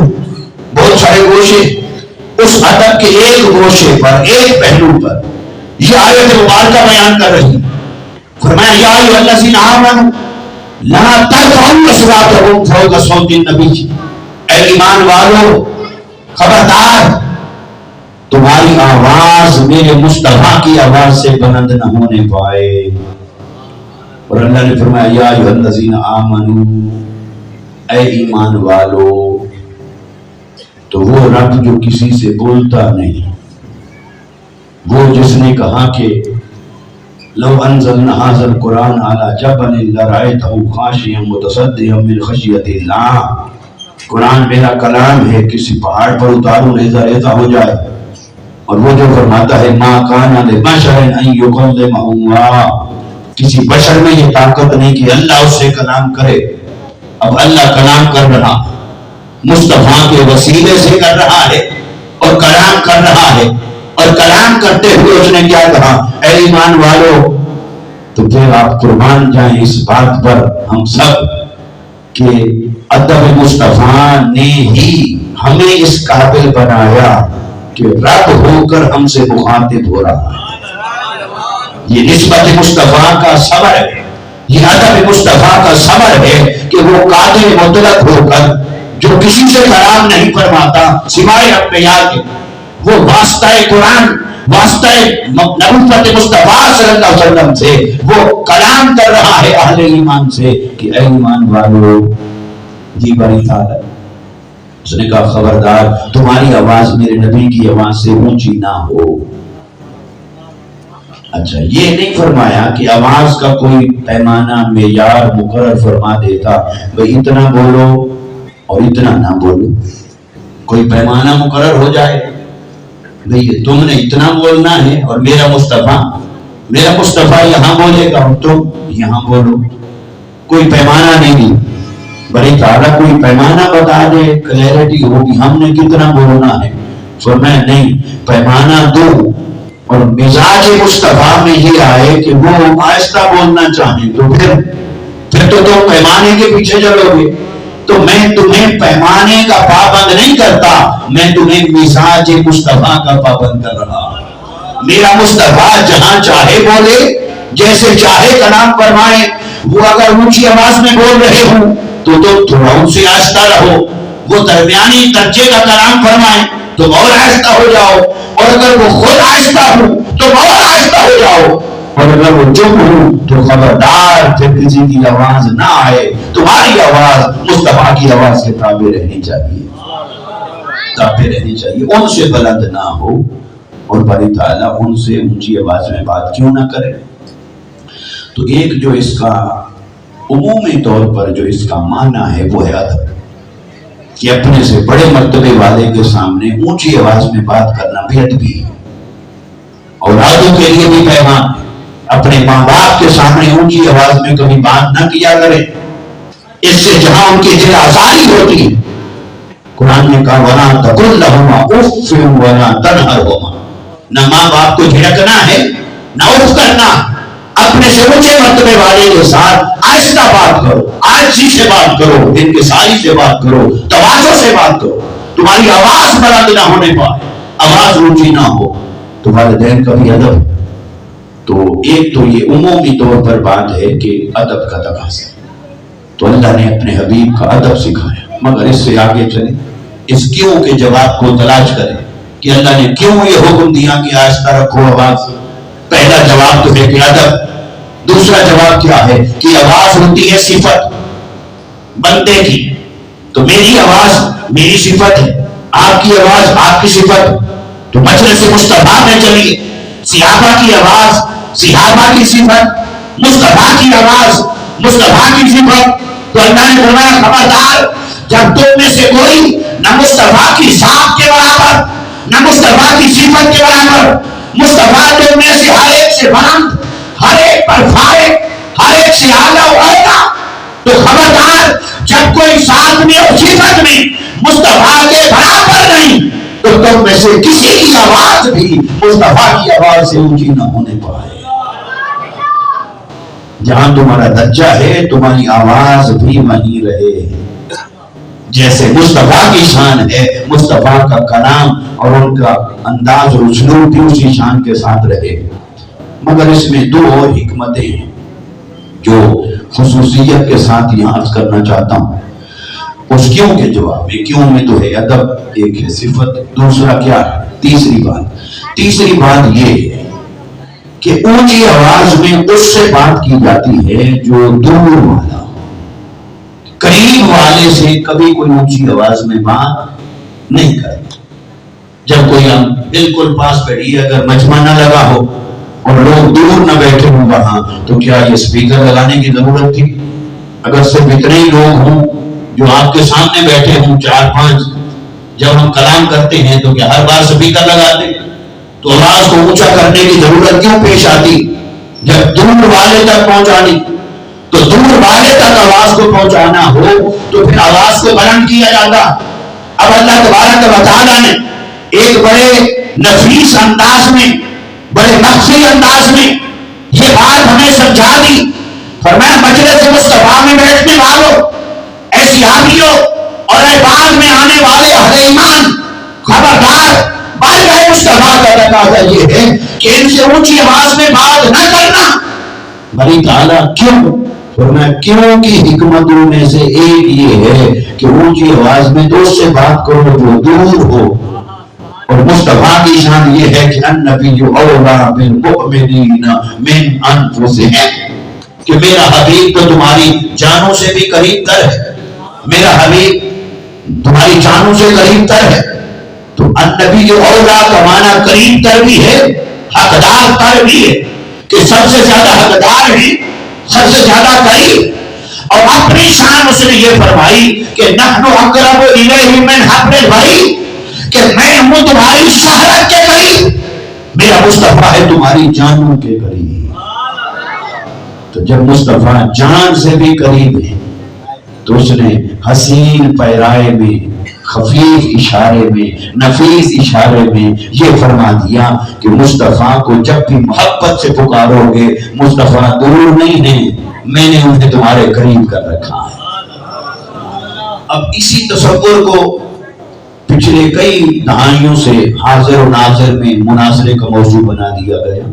بہت سارے گوشے، اس ادب کے ایک گوشے پر، ایک پہلو پر یہ آیت مبارکہ بیان کر رہی ہے۔ فرمایا یا ایھا الذین آمنوا لا ترفعوا اصواتکم فوق صوت النبی، اے ایمان والو خبردار تمہاری آواز میرے مصطفیٰ کی آواز سے بلند نہ ہونے پائے۔ اور اللہ نے فرمایا یا ایھا الذین آمنوا، اے ایمان والو۔ تو وہ رب جو کسی سے بولتا نہیں، وہ جس نے کہا کہ لو انزلنا ھذا القرآن علی جبل لرأیتہ خاشعا متصدعا من خشیۃ اللہ، قرآن میرا کلام ہے، کسی پہاڑ پر اتاروں ریزہ ریزہ ہو جائے۔ اور وہ جو فرماتا ہے ما کان لبشر ان یکلمہ اللہ، کسی بشر میں یہ طاقت نہیں کہ اللہ اس سے کلام کرے۔ اب اللہ کلام کر رہا، مصطفیٰ کے وسیلے سے کر رہا ہے، اور کلام کر رہا ہے، اور کلام کرتے ہوئے اس نے کیا کہا؟ اے ایمان والو۔ تو پھر آپ قربان جائیں اس بات پر ہم سب کہ ادب مصطفیٰ نے ہی ہمیں اس قابل بنایا کہ رب ہو کر ہم سے مخاطب ہو رہا ہے۔ یہ نسبت مصطفیٰ کا صبر ہے، یہ ادب مصطفیٰ کا صبر ہے کہ وہ قادر مطلق ہو کر جو کسی سے کلام نہیں فرماتا سوائے انبیاء کے، وہ واسطہ قرآن، واسطہ نبوت مصطفیٰ صلی اللہ علیہ وسلم سے وہ کلام کر رہا ہے اہل ایمان سے کہ اے ایمان والو، یہ بڑی طاقت۔ اس نے کہا خبردار تمہاری آواز میرے نبی کی آواز سے اونچی نہ ہو۔ اچھا یہ نہیں فرمایا کہ آواز کا کوئی پیمانہ معیار مقرر فرما دیتا، بھئی اتنا بولو اور اتنا نہ بولو، کوئی پیمانہ مقرر ہو جائے، بھئی تم نے اتنا بولنا ہے اور میرا مصطفیٰ یہاں بولے گا اور تم یہاں بولو، کوئی پیمانہ نہیں۔ بڑی تعالیٰ کوئی پیمانہ بتا دے، کلیئرٹی ہوگی ہم نے کتنا بولنا ہے۔ فرمایا نہیں، پیمانہ دو، اور مزاج مصطفیٰ میں یہ آئے کہ وہ آہستہ بولنا چاہیں تو پھر تو تم پیمانے کے پیچھے چلو گے۔ تو میں تمہیں پیمانے کا پابند نہیں کرتا، میں تمہیں مزاج مصطفیٰ کا پابند کر رہا۔ میرا مصطفیٰ جہاں چاہے بولے، جیسے چاہے کلام فرمائے۔ وہ اگر اونچی آواز میں بول رہے ہوں تو تم تھوڑا ان سے آہستہ رہو، وہ درمیانی درجے کا کلام فرمائیں تم اور آہستہ ہو جاؤ، اور اگر وہ خود آہستہ ہو تم اور آہستہ ہو جاؤ، اور اگر وہ چپ ہو تو خبردار پھر کسی کی آواز نہ آئے، تمہاری آواز مصطفیٰ کی آواز کے تابع رہنی چاہیے، تابع رہنی چاہیے، ان سے بلند نہ ہو۔ اور باری تعالیٰ ان سے اونچی آواز میں بات کیوں نہ کرے؟ تو ایک جو اس کا عمومی طور پر جو اس کا معنی ہے وہ ہے ادب، کہ اپنے سے بڑے مرتبے والے کے سامنے اونچی آواز میں بات کرنا بے ادبی ہے۔ اولادوں کے لیے بھی پیغام ہے، اپنے ماں باپ کے سامنے اونچی آواز میں کبھی بات نہ کیا کریں، اس سے جہاں ان کی دل آزاری ہوتی ہے۔ قرآن نے کہا وَلَا تَقُلْ لَهُمَا أُفٍّ وَلَا تَنْهَرْهُمَا، نہ ماں باپ کو جھڑکنا ہے نہ اف کرنا، اپنے سے اونچے مرتبے والے کے ساتھ آہستہ بات کرو، عاجزی سے بات کرو، انکساری سے بات کرو، تواضع سے بات کرو، تمہاری آواز بلند نہ ہونے پائے، آواز اونچی نہ ہو، تو والدین کا بھی ادب۔ تو ایک تو یہ عمومی طور پر بات ہے کہ ادب کا تقاضا، تو اللہ نے اپنے حبیب کا ادب سکھایا، مگر اس سے آگے چلیں، اس کیوں کے جواب کو تلاش کریں کہ اللہ نے کیوں یہ حکم دیا کہ آہستہ رکھو آواز۔ پہلا جواب تو ہے کہ ادب، دوسرا جواب کیا ہے کہ آواز ہوتی ہے صفت بندے کی، تو میری آواز میری صفت ہے، آپ کی آواز آپ کی صفت، تو مجلس مصطفیٰ میں چلیے، صحابہ کی آواز صحابہ کی صفت، مصطفیٰ کی آواز مصطفیٰ کی صفت، تو اللہ نے فرمایا خبردار جب تم میں سے کوئی نہ مصطفیٰ کی ذات کے برابر نہ مصطفیٰ کی صفت کے برابر، مصطفیٰ تم میں سے ہر ایک سے بلند، ہر ایک پر فائق، ہر ایک سے اعلیٰ و اعلیٰ، تو خبردار جب کوئی ذات میں اور صفت میں مصطفیٰ کے برابر نہیں تو تم میں سے کسی کی آواز بھی مصطفیٰ کی آواز سے اونچی نہ ہونے پائے۔ جہاں تمہارا درجہ ہے تمہاری آواز بھی وہیں رہے، جیسے مصطفیٰ کی شان ہے مصطفیٰ کا کلام اور ان کا انداز اور اسلوب بھی اسی شان کے ساتھ رہے۔ مگر اس میں دو اور حکمتیں ہیں جو خصوصیت کے ساتھ یہاں عرض کرنا چاہتا ہوں۔ اس کیوں کے جواب میں، کیوں میں تو ہے ادب، ایک ہے صفت، دوسرا کیا ہے؟ تیسری بات یہ ہے کہ اونچی آواز میں اس سے بات کی جاتی ہے جو دور والا، قریب والے سے کبھی کوئی اونچی آواز میں بات نہیں کرتا۔ جب کوئی ہم بالکل پاس بیٹھیے، اگر مجمع نہ لگا ہو اور لوگ دور نہ بیٹھے ہوں وہاں، تو کیا یہ سپیکر لگانے کی ضرورت تھی؟ اگر صرف اتنے ہی لوگ ہوں جو آپ کے سامنے بیٹھے ہوں، 4-5، جب ہم کلام کرتے ہیں تو کیا ہر بار سپیکر لگاتے؟ تو آواز کو اونچا کرنے کی ضرورت کیوں پیش آتی؟ جب دور والے تک پہنچانی، تو دور والے تک آواز کو پہنچانا ہو تو پھر آواز کو بلند کیا جاتا۔ اب اللہ تبارک و تعالیٰ نے ایک بڑے نفیس انداز میں، بڑے مخفی انداز میں یہ بات ہمیں سمجھا دی۔ فرمایا مجلس مصطفیٰ میں بیٹھنے والوں، اے صحابیوں اور اے بعد میں آنے والے اہل ایمان، خبردار بارگاہ مصطفیٰ کا تقاضا یہ ہے کہ ان سے اونچی آواز میں بات نہ کرنا۔ بڑی تعالیٰ کیوں؟ فرمایا کیوں کی حکمتوں میں سے ایک یہ ہے کہ اونچی آواز میں تو اس سے بات کرو جو دور ہو، اور مصطفیٰ کی شان یہ ہے کہ النبی اولیٰ بالمؤمنین من انفسہم، کہ میرا حبیب تو تمہاری جانوں سے بھی قریب تر ہے، میرا حبیب تمہاری جانوں سے قریب تر ہے۔ تو النبی اولیٰ کا معنی قریب تر بھی ہے، حقدار تر بھی ہے، کہ سب سے زیادہ حقدار ہے، سب سے زیادہ قریب۔ اور اپنی شان اس نے یہ فرمائی کہ نحن اقرب الیہ من حبل الورید، کہ میں ہوں تمہاری شہرت کے قریب، میرا مصطفیٰ ہے تمہاری جانوں کے قریب۔ تو جب مصطفیٰ جان سے بھی قریب ہے تو اس نے حسین پیرائے میں، خفیف اشارے میں، نفیس اشارے میں یہ فرما دیا کہ مصطفیٰ کو جب بھی محبت سے پکارو گے، مصطفیٰ دور نہیں ہیں، میں نے انہیں تمہارے قریب کر رکھا ہے۔ اب اسی تصور کو پچھلے کئی دہائیوں سے حاضر و ناظر میں مناظرے کا موضوع بنا دیا گیا،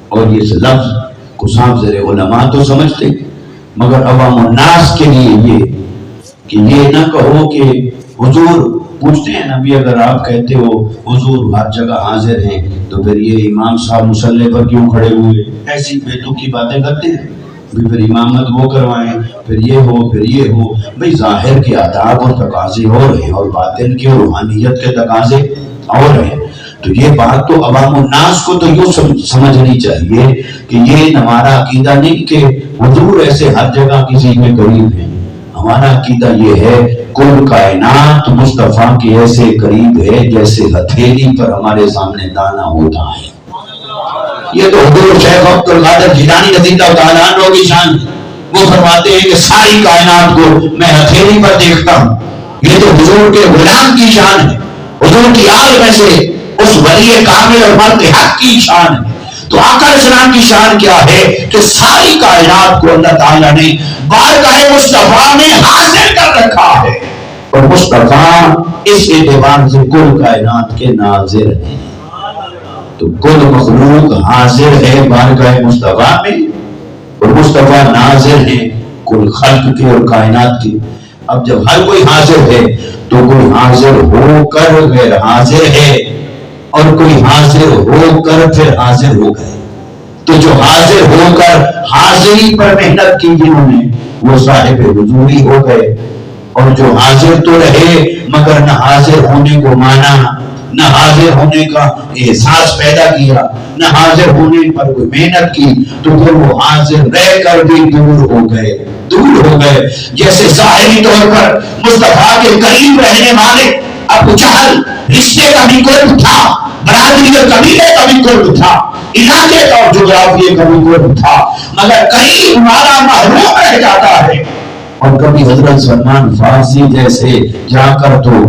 اور یہ لفظ کو حافظ علماء تو سمجھتے، مگر عوام الناس کے لیے یہ کہ یہ نہ کہو کہ حضور پوچھتے ہیں نبی، اگر آپ کہتے ہو حضور ہر جگہ حاضر ہیں تو پھر یہ امام صاحب مصلی پر کیوں کھڑے ہوئے؟ ایسی بے تکی باتیں کرتے ہیں، پھر امامت وہ کروائیں، پھر یہ ہو، پھر یہ ہو۔ بھئی ظاہر کے آداب اور تقاضے اور ہیں، اور باطن کے اور روحانیت کے تقاضے اور ہیں۔ تو یہ بات تو عوام الناس کو تو یوں سمجھنی چاہیے کہ یہ ہمارا عقیدہ نہیں کہ حضور ایسے ہر جگہ کسی کے قریب ہیں. ہمارا عقیدہ یہ ہے کل کائنات مصطفیٰ کے ایسے قریب ہے جیسے ہتھیلی پر ہمارے سامنے دانا ہوتا ہے. یہ تو حضور شیخ عبد القادر جیلانی رضی اللہ تعالیٰ عنہ کی شان ہے. وہ فرماتے ہیں کہ ساری کائنات کو میں ہتھیلی پر دیکھتا ہوں. یہ تو حضور کے غلام کی شان ہے. حضور کی آل میں سے اس ولی کامل اور مرد حق کی شان ہے. تو آقا اسلام کی شان کیا ہے کہ ساری کائنات کو اللہ تعالیٰ نے بارگاہ مصطفیٰ میں حاضر کر رکھا ہے. اور مصطفیٰ اس اعتبار سے کل کائنات کے ناظر ہیں. تو کل مخلوق حاضر ہے بارگاہ مصطفیٰ میں اور مصطفیٰ ناظر ہیں کل خلق کے اور کائنات کے. اب جب ہر کوئی حاضر ہے تو کوئی حاضر ہو کر غیر حاضر ہے اور کوئی حاضر ہو کر پھر حاضر ہو گئے. تو جو حاضر ہو کر حاضری پر محنت کی جنہوں نے وہ صاحب حضوری ہو گئے. اور جو حاضر تو رہے مگر نہ حاضر ہونے کو مانا, نہ حاضر ہونے کا احساس پیدا کیا, نہ حاضر ہونے پر کوئی محنت کی, تو پھر وہ حاضر رہ کر بھی دور ہو گئے. جیسے ظاہری طور پر مصطفیٰ کے قریب رہنے والے ابو جہل رشتے کا بھی قرب تھا, برادری اور قبیلے کا بھی قرب تھا, علاقے کا اور جغرافیے کا بھی قرب تھا, مگر قریب ہمارا محروم رہ جاتا ہے. اور کبھی حضرت سلمان فارسی جیسے جا کر تو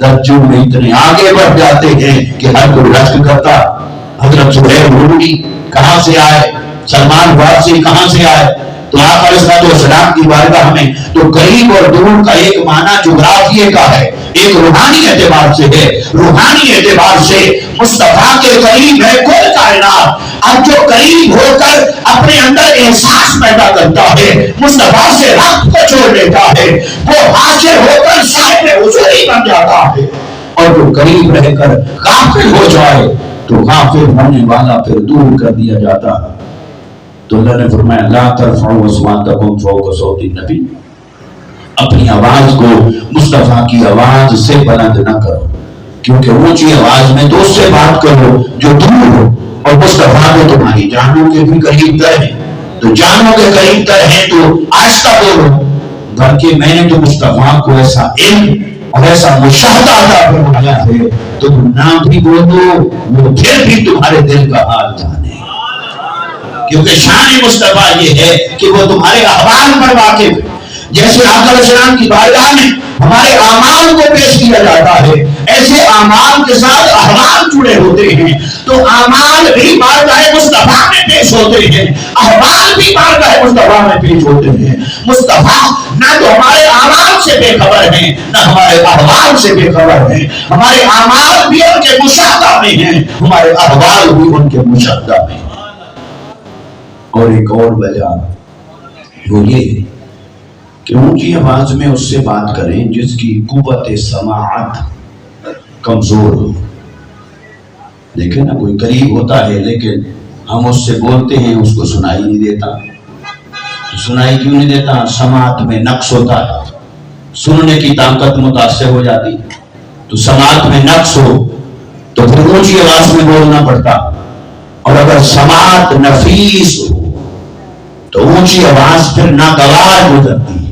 درجوں میں اتنے آگے بڑھ جاتے ہیں کہ ہر کوئی رشک کرتا. حضرت سہیل رومی کہاں سے آئے, سلمان فارسی کہاں سے آئے. تو آقا علیہ السلام کی بارگاہ میں تو قریب اور دور کا ایک معنی جغرافیے کا ہے, ایک روحانی اعتبار سے ہے. روحانی اعتبار سے مصطفیٰ کے قریب ہے کل کائنات. اب جو قریب ہو کر اپنے اندر احساس پیدا کرتا ہے, مصطفیٰ سے ربط کو چھوڑ لیتا ہے, وہ حاضر ہو کر صاحب حضوری بن جاتا ہے. اور جو قریب رہ کر غافل ہو جائے تو غافل ہونے والا پھر دور کر دیا جاتا ہے. تو اللہ نے فرمایا لا ترفعوا اصواتکم فوق صوت النبی, اپنی آواز کو مصطفیٰ کی آواز سے بلند نہ کرو, کیونکہ اونچی آواز میں تو اس سے بات کرو جو دور ہو. اور مصطفیٰ تو تمہاری جانوں کے بھی قریب تر ہیں, تو جانوں کے قریب تر ہیں تو آہستہ بولو. بلکہ میں نے تو مصطفیٰ کو ایسا علم اور ایسا مشاہدہ عطا فرمایا ہے, تم نہ بھی بولو وہ پھر بھی تمہارے دل کا حال جانے. کیونکہ شان مصطفیٰ یہ ہے کہ وہ تمہارے احوال پر واقف ہے. جیسے آقا علیہ السلام کی بارگاہ میں ہمارے اعمال کو پیش کیا جاتا ہے, ایسے اعمال کے ساتھ احوال جڑے ہوتے ہیں. تو اعمال بھی بارگاہ مصطفیٰ میں پیش ہوتے ہیں, احوال بھی بارگاہ مصطفیٰ میں پیش ہوتے ہیں. مصطفیٰ نہ تو ہمارے اعمال سے بے خبر ہیں نہ ہمارے احوال سے بے خبر ہیں. ہمارے اعمال بھی ان کے مشاہدہ میں ہیں, ہمارے احوال بھی ان کے مشاہدہ میں ہیں. اور ایک اور وجہ وہ یہ کہ اونچی آواز میں اس سے بات کریں جس کی قوت سماعت کمزور ہو. دیکھیں نا, کوئی قریب ہوتا ہے لیکن ہم اس سے بولتے ہیں اس کو سنائی نہیں دیتا. تو سنائی کیوں نہیں دیتا؟ سماعت میں نقص ہوتا ہے, سننے کی طاقت متاثر ہو جاتی. تو سماعت میں نقص ہو تو پھر اونچی آواز میں بولنا پڑتا. اور اگر سماعت نفیس ہو تو اونچی آواز پھر ناگوار گزرتی ہے.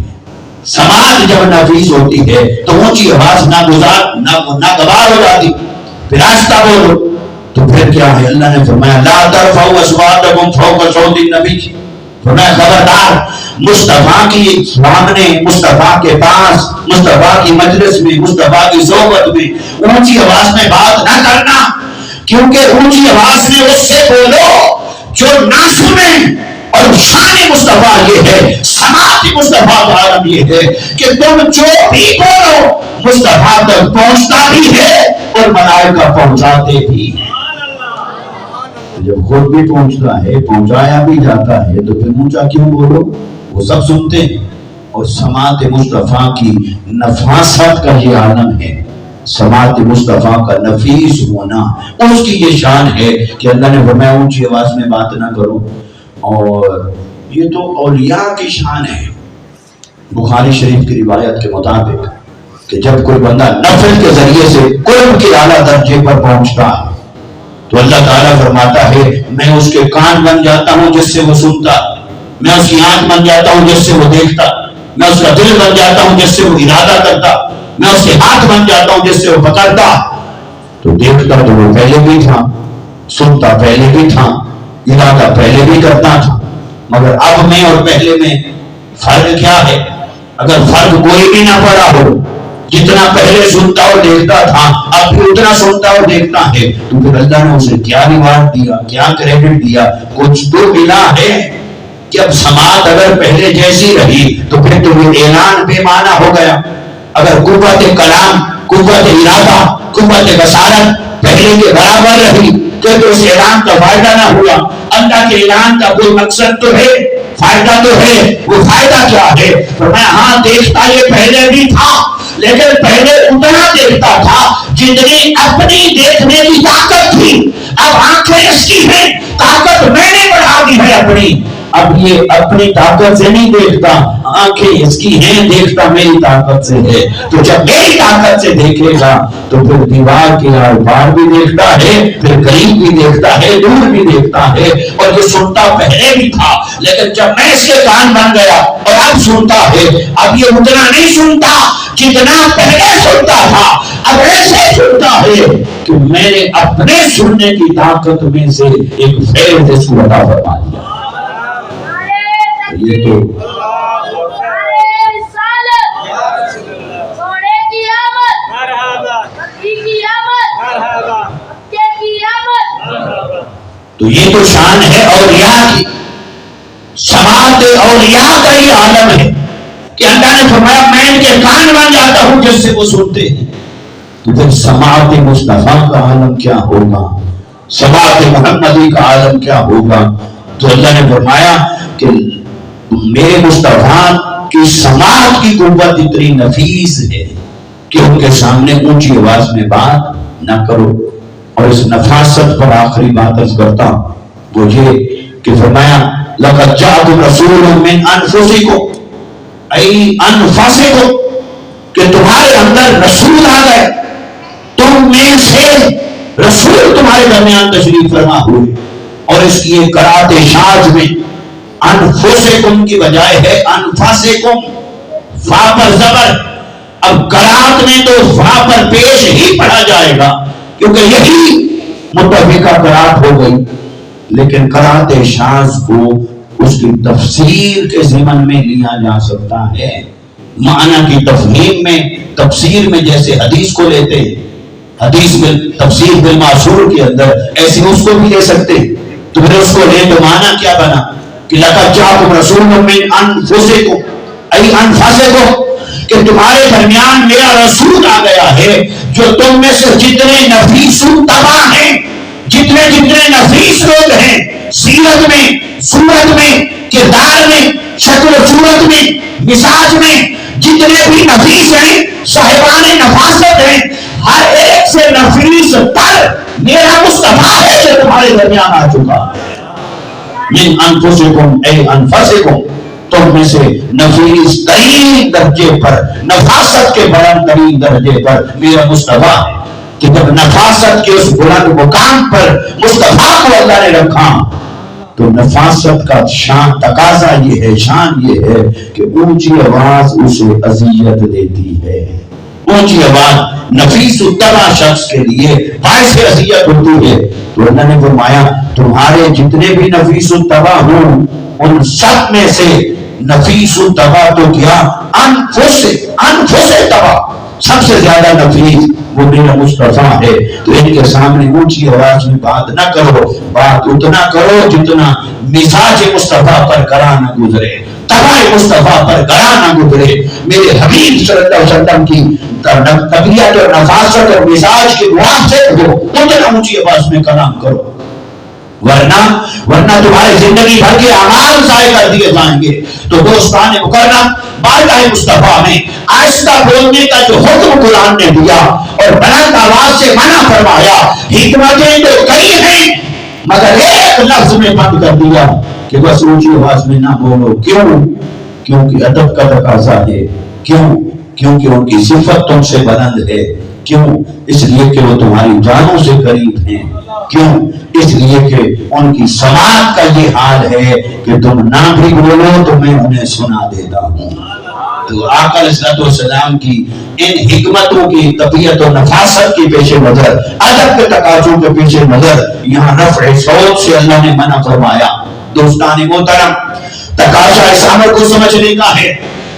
سماعت جب نفیس ہوتی ہے تو اونچی آواز ناگوار ہو جاتی. پھر آہستہ بولو تو پھر کیا ہے؟ اللہ نے فرمایا لا ترفعوا اصواتکم فوق صوت النبی. فرمایا خبردار, مصطفیٰ کی سامنے, مصطفیٰ کے پاس, مصطفیٰ کی مجلس میں, مصطفیٰ کی صحبت میں اونچی آواز میں بات نہ کرنا. کیونکہ اونچی آواز میں اس سے بولو جو نہ سنے. اور شان مصطفیٰ یہ ہے, سماعت مصطفیٰ کا عالم یہ ہے کہ تم جو بھی بولو مصطفیٰ تک پہنچتا بھی ہے اور ملائکہ پہنچاتے بھی ہیں. جب خود بھی پہنچتا ہے, پہنچایا بھی جاتا ہے, تو پھر اونچا کیوں بولو؟ وہ سب سنتے ہیں. اور سماعت مصطفیٰ کی نفاست کا یہ عالم ہے, سماعت مصطفیٰ کا نفیس ہونا, اس کی یہ شان ہے کہ اللہ نے فرمایا اونچی آواز میں بات نہ کرو. اور یہ تو اولیاء کی شان ہے. بخاری شریف کی روایت کے مطابق کہ جب کوئی بندہ نفل کے ذریعے سے قرب کے اعلیٰ درجے پر پہنچتا ہے تو اللہ تعالیٰ فرماتا ہے میں اس کے کان بن جاتا ہوں جس سے وہ سنتا، میں اس کی آنکھ بن جاتا ہوں جس سے وہ دیکھتا، میں اس کا دل بن جاتا ہوں جس سے وہ ارادہ کرتا، میں اس کے ہاتھ بن جاتا ہوں جس سے وہ پکڑتا۔ تو دیکھتا تو وہ پہلے بھی تھا، سنتا پہلے بھی تھا، ارادہ پہلے بھی کرتا تھا، مگر اب میں اور پہلے میں فرق کیا ہے؟ اگر فرق کوئی بھی نہ پڑا ہو، جتنا پہلے سنتا اور دیکھتا تھا اب بھی اتنا سنتا اور دیکھتا ہے، تو پھر اللہ نے اسے کیا ریوارڈ دیا، کیا کریڈٹ دیا؟ کچھ تو ملا ہے کہ اب سماعت اگر پہلے جیسی رہی تو پھر تو یہ اعلان بے معنی ہو گیا۔ اگر قوت کلام، قوت ارادہ، قوت بصارت پہلے کے برابر رہی تو اس اعلان کا فائدہ نہ ہوا۔ اللہ کے اعلان کا کوئی مقصد تو ہے، فائدہ تو ہے، وہ فائدہ کیا ہے؟ فرمایا ہاں دیکھتا یہ پہلے بھی تھا، لیکن پہلے اتنا دیکھتا تھا جتنی اپنی دیکھنے کی طاقت تھی۔ اب آنکھیں اس کی ہیں، طاقت میں نے بڑھا دی ہے اپنی، اب یہ اپنی طاقت سے نہیں دیکھتا، آنکھیں اس کی ہیں، دیکھتا میری طاقت سے ہے۔ تو جب میری طاقت سے دیکھے گا تو پھر دیوار کے آر پار بھی دیکھتا ہے، پھر قریب بھی دیکھتا ہے، دور بھی دیکھتا ہے، اور یہ سنتا پہلے بھی تھا، لیکن جب میں اس کے کان بن گیا اور اب سنتا ہے، اب یہ اتنا نہیں سنتا جتنا پہلے سنتا تھا، اب ایسے سنتا ہے کہ میں نے اپنے سننے کی طاقت میں سے ایک فیض اس کو عطا فرما دیا۔ یہ تو یہ تو شان ہے اولیاء کی، سماعت اولیاء کا یہ عالم ہے کہ اللہ نے فرمایا میں ان کے کان بن جاتا ہوں جس سے وہ سنتے ہیں۔ تو پھر سماعت مصطفیٰ کا عالم کیا ہوگا، سماعت محمدی کا عالم کیا ہوگا؟ تو اللہ نے فرمایا کہ میرے مصطفیٰ کی سماعت کی قوت اتنی نفیس ہے کہ ان کے سامنے اونچی آواز میں بات نہ کرو۔ اور اس نفاست پر آخری بات عرض کرتا ہوں، وہ یہ کہ فرمایا لَقَدْ جَاءَكُمْ رَسُولٌ مِّنْ أَنفُسِكُمْ أَيْ أَنفَسِكُمْ، کہ تمہارے اندر رسول آ گئے، تم میں سے رسول تمہارے درمیان تشریف فرما ہوئے۔ اور اس کی ایک قرأت شاذ میں انفسکم کی بجائے ہے انفسکم، فا پر زبر۔ اب قرأت میں تو فا پر پیش ہی پڑھا جائے گا کیونکہ یہی متفقہ قرأت ہو گئی، لیکن قرأت شاذ کو اس کی تفسیر کے ضمن میں لیا جا سکتا ہے، معنی کی تفہیم میں، تفسیر میں جیسے حدیث کو لیتے ہیں، حدیث میں تفسیر بالمعصور کے اندر ایسے اس کو بھی لے سکتے، تو پھر اس کو لے تو معنی کیا بنا کہ لَقَدْ جَاءَكُمْ رَسُولٌ مِّنْ أَنفُسِكُمْ أَيْ أَنفَسِكُمْ، کہ تمہارے درمیان میرا رسول آ گیا ہے جو تم میں سے جتنے نفیس تباہ ہیں، جتنے نفیس لوگ ہیں، سیرت میں، صورت میں، کردار میں، شکل و صورت میں، مزاج میں، جتنے بھی نفیس ہیں، صاحبان نفاست ہیں، ہر ایک سے نفیس تر میرا مصطفیٰ ہے جو تمہارے درمیان آ چکا۔ من انفسکم اے انفسکم، تم میں سے نفیس ترین درجے پر، نفاست کے بلند ترین درجے پر میرا مصطفیٰ ہے۔ کہ جب نفاست کے اس بلند مقام پر مصطفیٰ کو اللہ نے رکھا تو نفاست کا شان تقاضا یہ ہے، شان یہ ہے کہ اونچی آواز اسے اذیت دیتی ہے۔ اونچی آواز نفیس الطبع شخص کے لیے باعث اذیت ہوتی ہے۔ تو اللہ نے فرمایا تمہارے جتنے بھی نفیس الطبع ہوں ان سب میں سے نفیس الطبع تو کیا انفس طبع، سب سے زیادہ نفیس وہ میرا مصطفیٰ ہے۔ تو ان کے سامنے اونچی آواز میں بات نہ کرو، بات اتنا کرو جتنا مزاج مصطفیٰ پر گراں نہ گزرے، طبع مصطفیٰ پر گراں نہ گزرے۔ میرے حبیب صلی اللہ علیہ وسلم کی طبیعت اور نفاست اور مزاج کے موافق ہو، اتنا اونچی آواز میں کلام کرو، ورنہ تمہارے زندگی بھر کے اعمال ضائع کر دیے جائیں گے۔ تو دوستان مکرم، بارگاہ مصطفیٰ میں آہستہ بولنے کا جو حکم قرآن نے دیا اور بلند آواز سے منع فرمایا، حکمتیں تو کئی ہیں مگر ایک لفظ میں بند کر دیا کہ بس اونچی آواز میں نہ بولو۔ کیوں؟ کیونکہ ادب کا تقاضا ہے۔ کیوں؟ کیونکہ ان کی صفت تم سے بلند ہے۔ کیوں؟ اس لیے کہ وہ تمہاری جانوں سے قریب ہیں. کیوں؟ اس لیے کہ ان کی سماعت کا یہ حال ہے کہ تم نہ بھی بولو تو میں انہیں سنا دیتا ہوں. تو آقا علیہ السلام کی ان حکمتوں کی طبیعت و نفاست کی پیش نظر، ادب کے تقاضوں کے پیش نظر، یہاں رفع صوت سے اللہ نے منع فرمایا. دوستان محترم، تقاضا اس امر کو سمجھنے کا ہے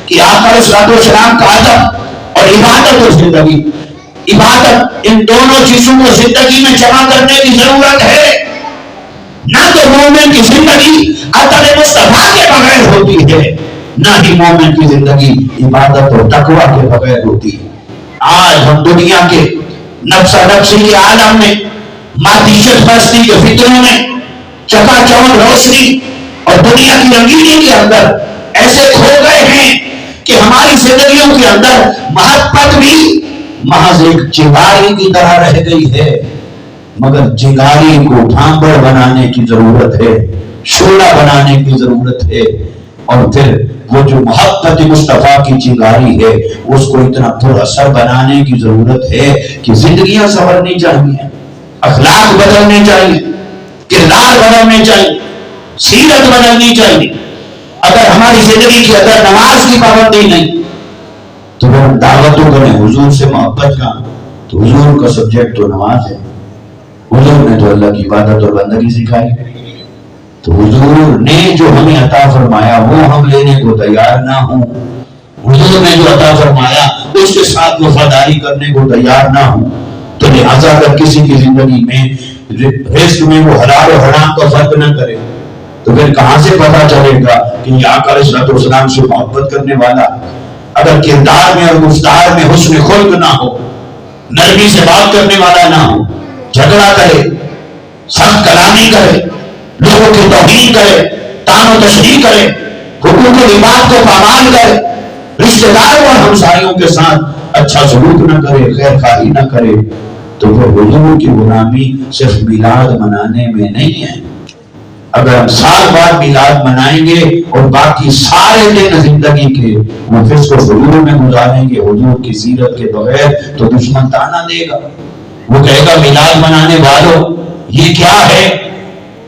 کہ آقا علیہ السلام کا ادب اور عبادت اور زندگی، عبادت ان دونوں چیزوں کو زندگی میں جمع کرنے کی ضرورت ہے. نہ تو مومن کی زندگی ادب مصطفیٰ کے بغیر ہوتی ہے، نہ ہی مومن کی زندگی عبادت اور تقوی کے بغیر ہوتی ہے. آج ہم دنیا کے نفسا نفسی کے عالم میں، مادیت پرستی کے فتنوں میں، چکا چوند روشنی اور دنیا کی رنگینی کے اندر ایسے کھو گئے ہیں کہ ہماری زندگیوں کے اندر محبت بھی محض ایک چنگاری کی طرح رہ گئی ہے. مگر چنگاری کو بھانپڑ بنانے کی ضرورت ہے، شعلہ بنانے کی ضرورت ہے، اور پھر وہ جو محبت مصطفیٰ کی چنگاری ہے اس کو اتنا پر اثر بنانے کی ضرورت ہے کہ زندگیاں سنورنی چاہیے، اخلاق بدلنے چاہیے، کردار بدلنے چاہیے، سیرت بدلنی چاہیے. اگر ہماری زندگی کے اندر نماز کی پابندی نہیں تو پھر ہم دعوتوں کریں حضور سے محبت کا، تو حضور کا سبجیکٹ تو نماز ہے. حضور نے تو اللہ کی عبادت اور بندگی سکھائی، تو حضور نے جو ہمیں عطا فرمایا وہ ہم لینے کو تیار نہ ہوں. حضور نے جو عطا فرمایا اس کے ساتھ وفاداری کرنے کو تیار نہ ہوں. تو لہذا اگر کسی کی زندگی میں رزق میں وہ حلال و حرام کا فرق نہ کرے تو پھر کہاں سے پتا چلے گا کہ یہ آقا علیہ السلام سے محبت کرنے والا؟ اگر کردار میں اور گفتار میں حسن خلق نہ ہو، نرمی سے بات کرنے والا نہ ہو، جھگڑا کرے، سخت کلامی کرے، لوگوں کی توہین کرے، تان و تشریح کرے، حقوق العباد کو پامال کرے، رشتہ داروں اور ہمسایوں کے ساتھ اچھا سلوک نہ کرے، خیر خواہی نہ کرے، تو پھر حضور کی غلامی صرف میلاد منانے میں نہیں ہے. اگر ہم سال بعد میلاد منائیں گے اور باقی سارے دن زندگی کے وہ فسق و فجور میں گزاریں گے حضور کی سیرت کے بغیر، تو دشمن تانا دے گا، وہ کہے گا میلاد منانے والوں یہ کیا ہے،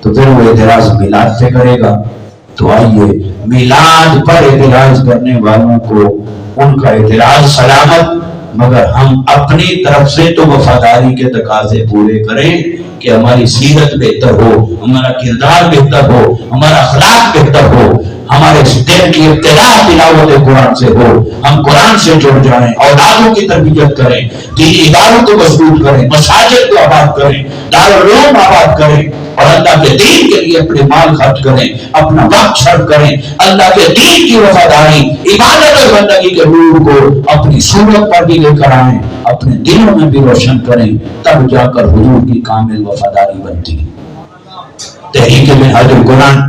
تو پھر وہ اعتراض میلاد سے کرے گا. تو آئیے میلاد پر اعتراض کرنے والوں کو ان کا اعتراض سلامت، مگر ہم اپنی طرف سے تو وفاداری کے تقاضے پورے کریں کہ ہماری سیرت بہتر ہو، ہمارا کردار بہتر ہو، ہمارا اخلاق بہتر ہو، ہمارے دل کی ابتدا تلاوت قرآن سے ہو، ہم قرآن سے جڑ جائیں، اولادوں کی تربیت کریں، دینی اداروں کو مضبوط کریں، مساجد کو آباد کریں، دارالعلوم آباد کریں، اور اللہ کے دین کے لیے اپنے مال خرچ کریں، اپنا وقت صرف کریں، اللہ کے دین کی وفاداری، عبادت اور بندگی کے نور کو اپنی صورت پر بھی لے کر آئیں، اپنے دلوں میں بھی روشن کریں، تب جا کر حضور کی کامل وفاداری بنتی ہے. تحریک منہاج القرآن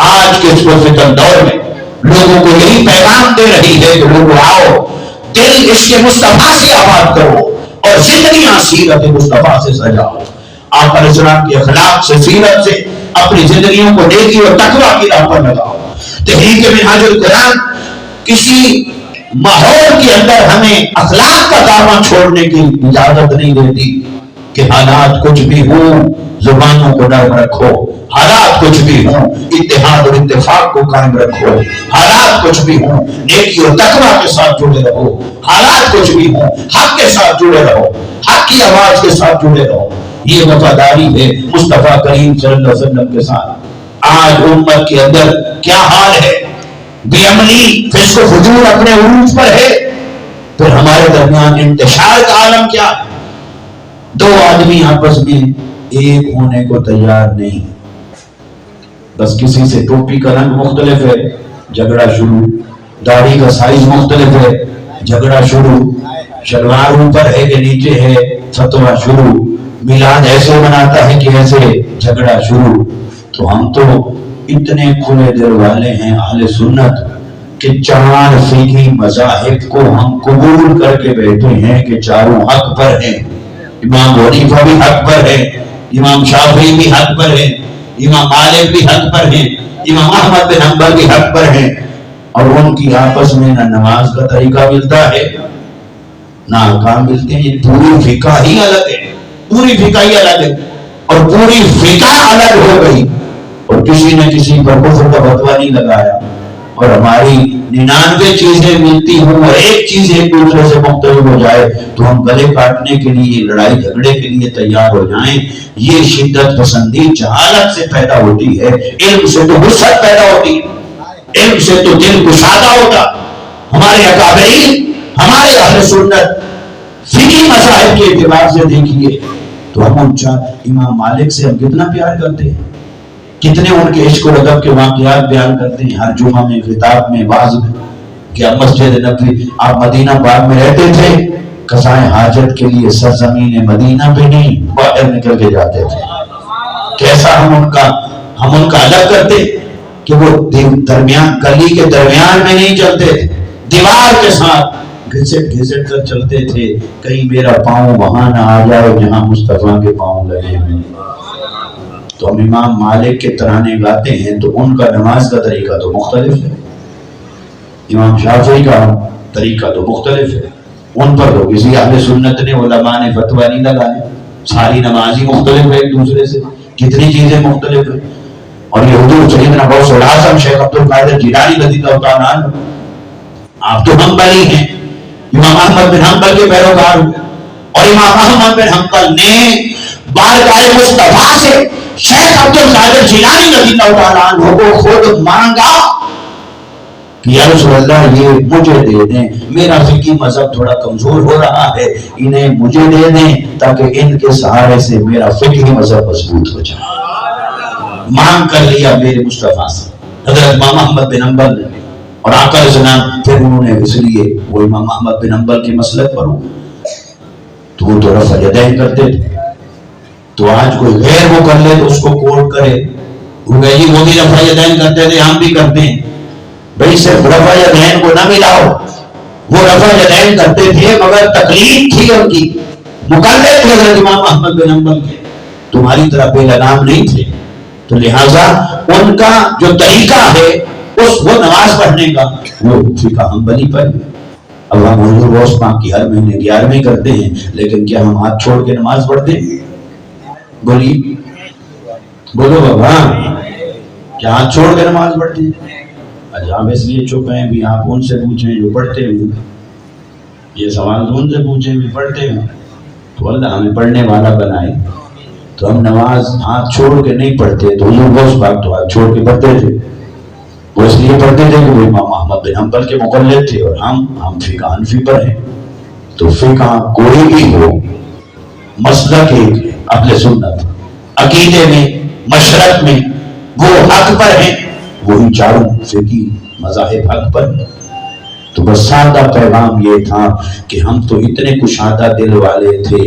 آج کے اس پرفتن دور میں لوگوں کو یہی پیغام دے رہی ہے کہ لوگوں آؤ، دل عشق مصطفیٰ سے آباد کرو اور زندگیاں سیرت مصطفیٰ سے سجاؤ. آقا علیہ السلام کی اخلاق سے، سیرت سے اپنی زندگیوں کو نیکی اور تقویٰ کی راہ پر لگاؤ. تحریک منہاج القرآن کسی ماحول کے اندر ہمیں اخلاق کا دامن چھوڑنے کی اجازت نہیں دیتی کہ حالات کچھ بھی ہوں زبانوں کو نرم رکھو، حالات کچھ بھی ہوں اتحاد اور اتفاق کو قائم رکھو، حالات کچھ بھی ہوں نیکی اور تقویٰ کے ساتھ جڑے رہو، حالات کچھ بھی ہوں حق کے ساتھ جڑے رہو، حق کی آواز کے ساتھ جڑے رہو. یہ وفاداری ہے مصطفیٰ کریم صلی اللہ علیہ وسلم کے ساتھ. آج امت کے اندر کیا حال ہے؟ بے عملی، فسق و فجور اپنے عروج پر ہے. پھر ہمارے درمیان انتشار کا عالم کیا ہے؟ دو آدمی آپس میں ایک ہونے کو تیار نہیں، بس کسی سے ٹوپی کا رنگ مختلف ہے، جھگڑا شروع، داڑھی کا سائز مختلف ہے، جھگڑا شروع، شلوار اوپر ہے کہ نیچے ہے، فتویٰ شروع، میلاد ایسے مناتا ہے کہ ایسے، جھگڑا شروع. تو ہم تو اتنے کھلے دل والے ہیں اہل سنت کہ 4 فقہی مذاہب کو ہم قبول کر کے بیٹھے ہیں کہ چاروں حق پر ہیں. امام ابو حنیفہ بھی حق پر ہے، امام شافعی بھی حق پر ہے، امام مالک بھی حق پر ہیں، امام احمد بن حنبل بھی حق پر ہیں. اور ان کی آپس میں نہ نماز کا طریقہ ملتا ہے، نہ احکام ملتے ہیں. پوری فقہ ہی الگ ہے, پوری فقہ ہی الگ ہے, اور پوری فقہ الگ ہو گئی اور کسی نے کسی پر کفر کا فتویٰ نہیں لگایا, اور ہماری 99 چیزیں ملتی ہوں اور ایک چیز ایک دوسرے سے مختلف ہو جائے تو ہم گلے کاٹنے کے لیے, لڑائی جھگڑے کے لیے تیار ہو جائیں. یہ شدت پسندی جہالت سے پیدا ہوتی ہے, علم سے تو وسعت پیدا ہوتی ہے, علم سے تو دل گشادہ ہوتا. ہمارے اکابرین, ہمارے اہل سنت فقہی مذاہب کے اعتبار سے دیکھیے تو ہم ان امام مالک سے ہم کتنا پیار کرتے ہیں, کتنے ان کے عشق و ادب کے واقعات بیان کرتے ہیں ہر جمعہ میں, خطاب میں, واعظ میں, کہ اب مسجد نبوی آپ مدینہ پاک میں رہتے تھے, قضائے حاجت کے لیے سرزمین مدینہ پہ نہیں باہر نکل کے جاتے تھے. کیسا ہم ان کا الگ کرتے کہ وہ درمیان گلی کے درمیان میں نہیں چلتے تھے, دیوار کے ساتھ گھسٹ گھسٹ کر چلتے تھے, کہیں میرا پاؤں وہاں نہ آ جائے جہاں مصطفیٰ کے پاؤں لگے ہوئے. تو ہم امام مالک کے ترانے گاتے ہیں تو ان کا نماز کا طریقہ تو مختلف ہے, امام شافعی کا طریقہ تو مختلف ہے. ان پر تو کسی اہل سنت نے, علماء نے فتویٰ نہیں لگائے. ساری نماز ہی مختلف ہے ایک دوسرے سے, کتنی چیزیں مختلف ہیں. اور یہ حضور سیدنا غوث العظم شیخ عبد القادر جیلانی رضی اللہ تعالیٰ عنہ, آپ تو حنبلی ہیں, امام احمد بن حنبل کے پیروکار ہوئے, اور امام احمد بن حنبل نے بارگاہ مصطفیٰ سے شیخ عبد القادر جیلانی رضی اللہ تعالیٰ عنہ کو خود مانگا کہ یا رسول اللہ یہ مجھے دے دیں, میرا فقہی مذہب تھوڑا کمزور ہو رہا ہے, انہیں مجھے دے دیں تاکہ ان کے سہارے سے میرا فقہی مذہب مضبوط ہو جائے. مانگ کر لیا میرے مصطفیٰ سے حضرت امام احمد بن حنبل نے, اور آقا اسلام پھر انہوں نے اس لیے وہ امام احمد بن حنبل کے مسلک پر ہو تو وہ تو رفع یدین کرتے تھے. تو آج کوئی غیر وہ کر لے تو اس کو کوٹ کرے, وہ بھی رفع یدین کرتے تھے, ہم بھی کرتے ہیں. بھئی صرف رفع یدین کو نہ ملاؤ, وہ رفع یدین کرتے تھے مگر تقلید تھی ان کی, مقلد تھے حضرت امام احمد بن حنبل کے, تمہاری طرح بے لگام نہیں تھے. تو لہٰذا ان کا جو طریقہ ہے وہ نماز پڑھنے کا وہ فقہ حنبلی پر. اب ہم حضور غوث پاک کی ہر مہینے 11ویں کرتے ہیں, لیکن کیا ہم ہاتھ چھوڑ کے نماز پڑھتے ہیں؟ بولیے, بولو بابا, کیا ہاتھ چھوڑ کے نماز پڑھتے ہیں؟ اچھا آپ اس لیے چپ ہیں بھی آپ ان سے پوچھیں جو پڑھتے ہیں, یہ سوال تو ان سے پوچھیں بھی پڑھتے ہیں. تو اللہ ہمیں پڑھنے والا بنائے. تو ہم نماز ہاتھ چھوڑ کے نہیں پڑھتے, تو حضور غوث پاک تو ہاتھ چھوڑ کے پڑھتے تھے. وہ اس لیے پڑھتے تھے کہ وہ امام احمد بن حنبل کے مقلد تھے اور ہم فقہ حنفی پر ہیں. تو فقہ کوئی بھی ہو, مسلک ایک اہل سنت, عقیدے میں, مشرق میں وہ حق پر ہیں, وہی چاروں فقہی مذاہب حق پر ہیں. تو بس سادہ پیغام یہ تھا کہ ہم تو اتنے کشادہ دل والے تھے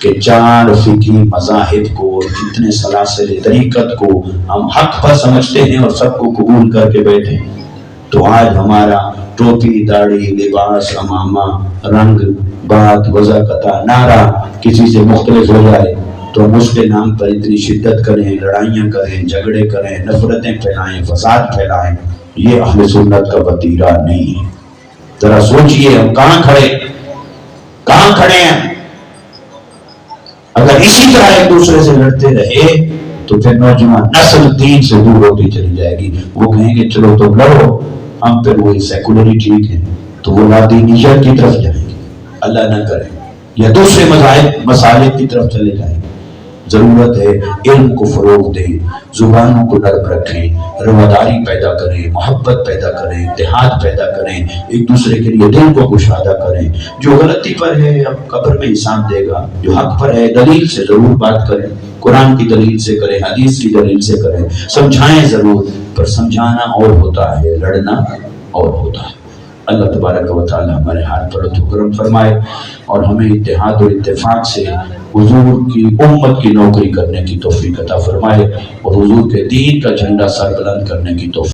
کہ 4 فقہی مذاہب کو, اتنے سلاسل طریقت کو ہم حق پر سمجھتے ہیں اور سب کو قبول کر کے بیٹھے. تو آج ہمارا ٹوپی, داڑھی, لباس, امامہ, رنگ, بات, وضاحت, نعرہ کسی سے مختلف ہو جائے تو ہم اس کے نام پر اتنی شدت کریں, لڑائیاں کریں, جھگڑے کریں, نفرتیں پھیلائیں, فساد پھیلائیں. یہ اہل سنت کا وتیرہ نہیں ہے. ذرا سوچئے ہم کہاں کھڑے ہیں. اگر اسی طرح ایک دوسرے سے لڑتے رہے تو پھر نوجوان نسل دین سے دور ہوتی چلی جائے گی. وہ کہیں گے چلو تو لڑو, ہم پھر وہی سیکولری ٹھیک ہے, تو وہ لادینیت کی طرف جائیں گے, اللہ نہ کرے, یا دوسرے مذاہب مسالک کی طرف چلے جائیں گے. ضرورت ہے علم کو فروغ دیں, زبانوں کو نرم رکھیں, رواداری پیدا کریں, محبت پیدا کریں, اتحاد پیدا کریں, ایک دوسرے کے لیے دل کو گشادہ کریں. جو غلطی پر ہے اب قبر میں انسان دے گا, جو حق پر ہے دلیل سے ضرور بات کریں, قرآن کی دلیل سے کریں, حدیث کی دلیل سے کریں, سمجھائیں ضرور, پر سمجھانا اور ہوتا ہے, لڑنا اور ہوتا ہے. اللہ تبارک و تعالی ہمارے ہاتھ پر لطف کرم فرمائے اور ہمیں اتحاد اور اتفاق سے حضور کی امت کی نوکری کرنے کی توفیق عطا فرمائے اور حضور کے دین کا جھنڈا سر بلند کرنے کی توفیق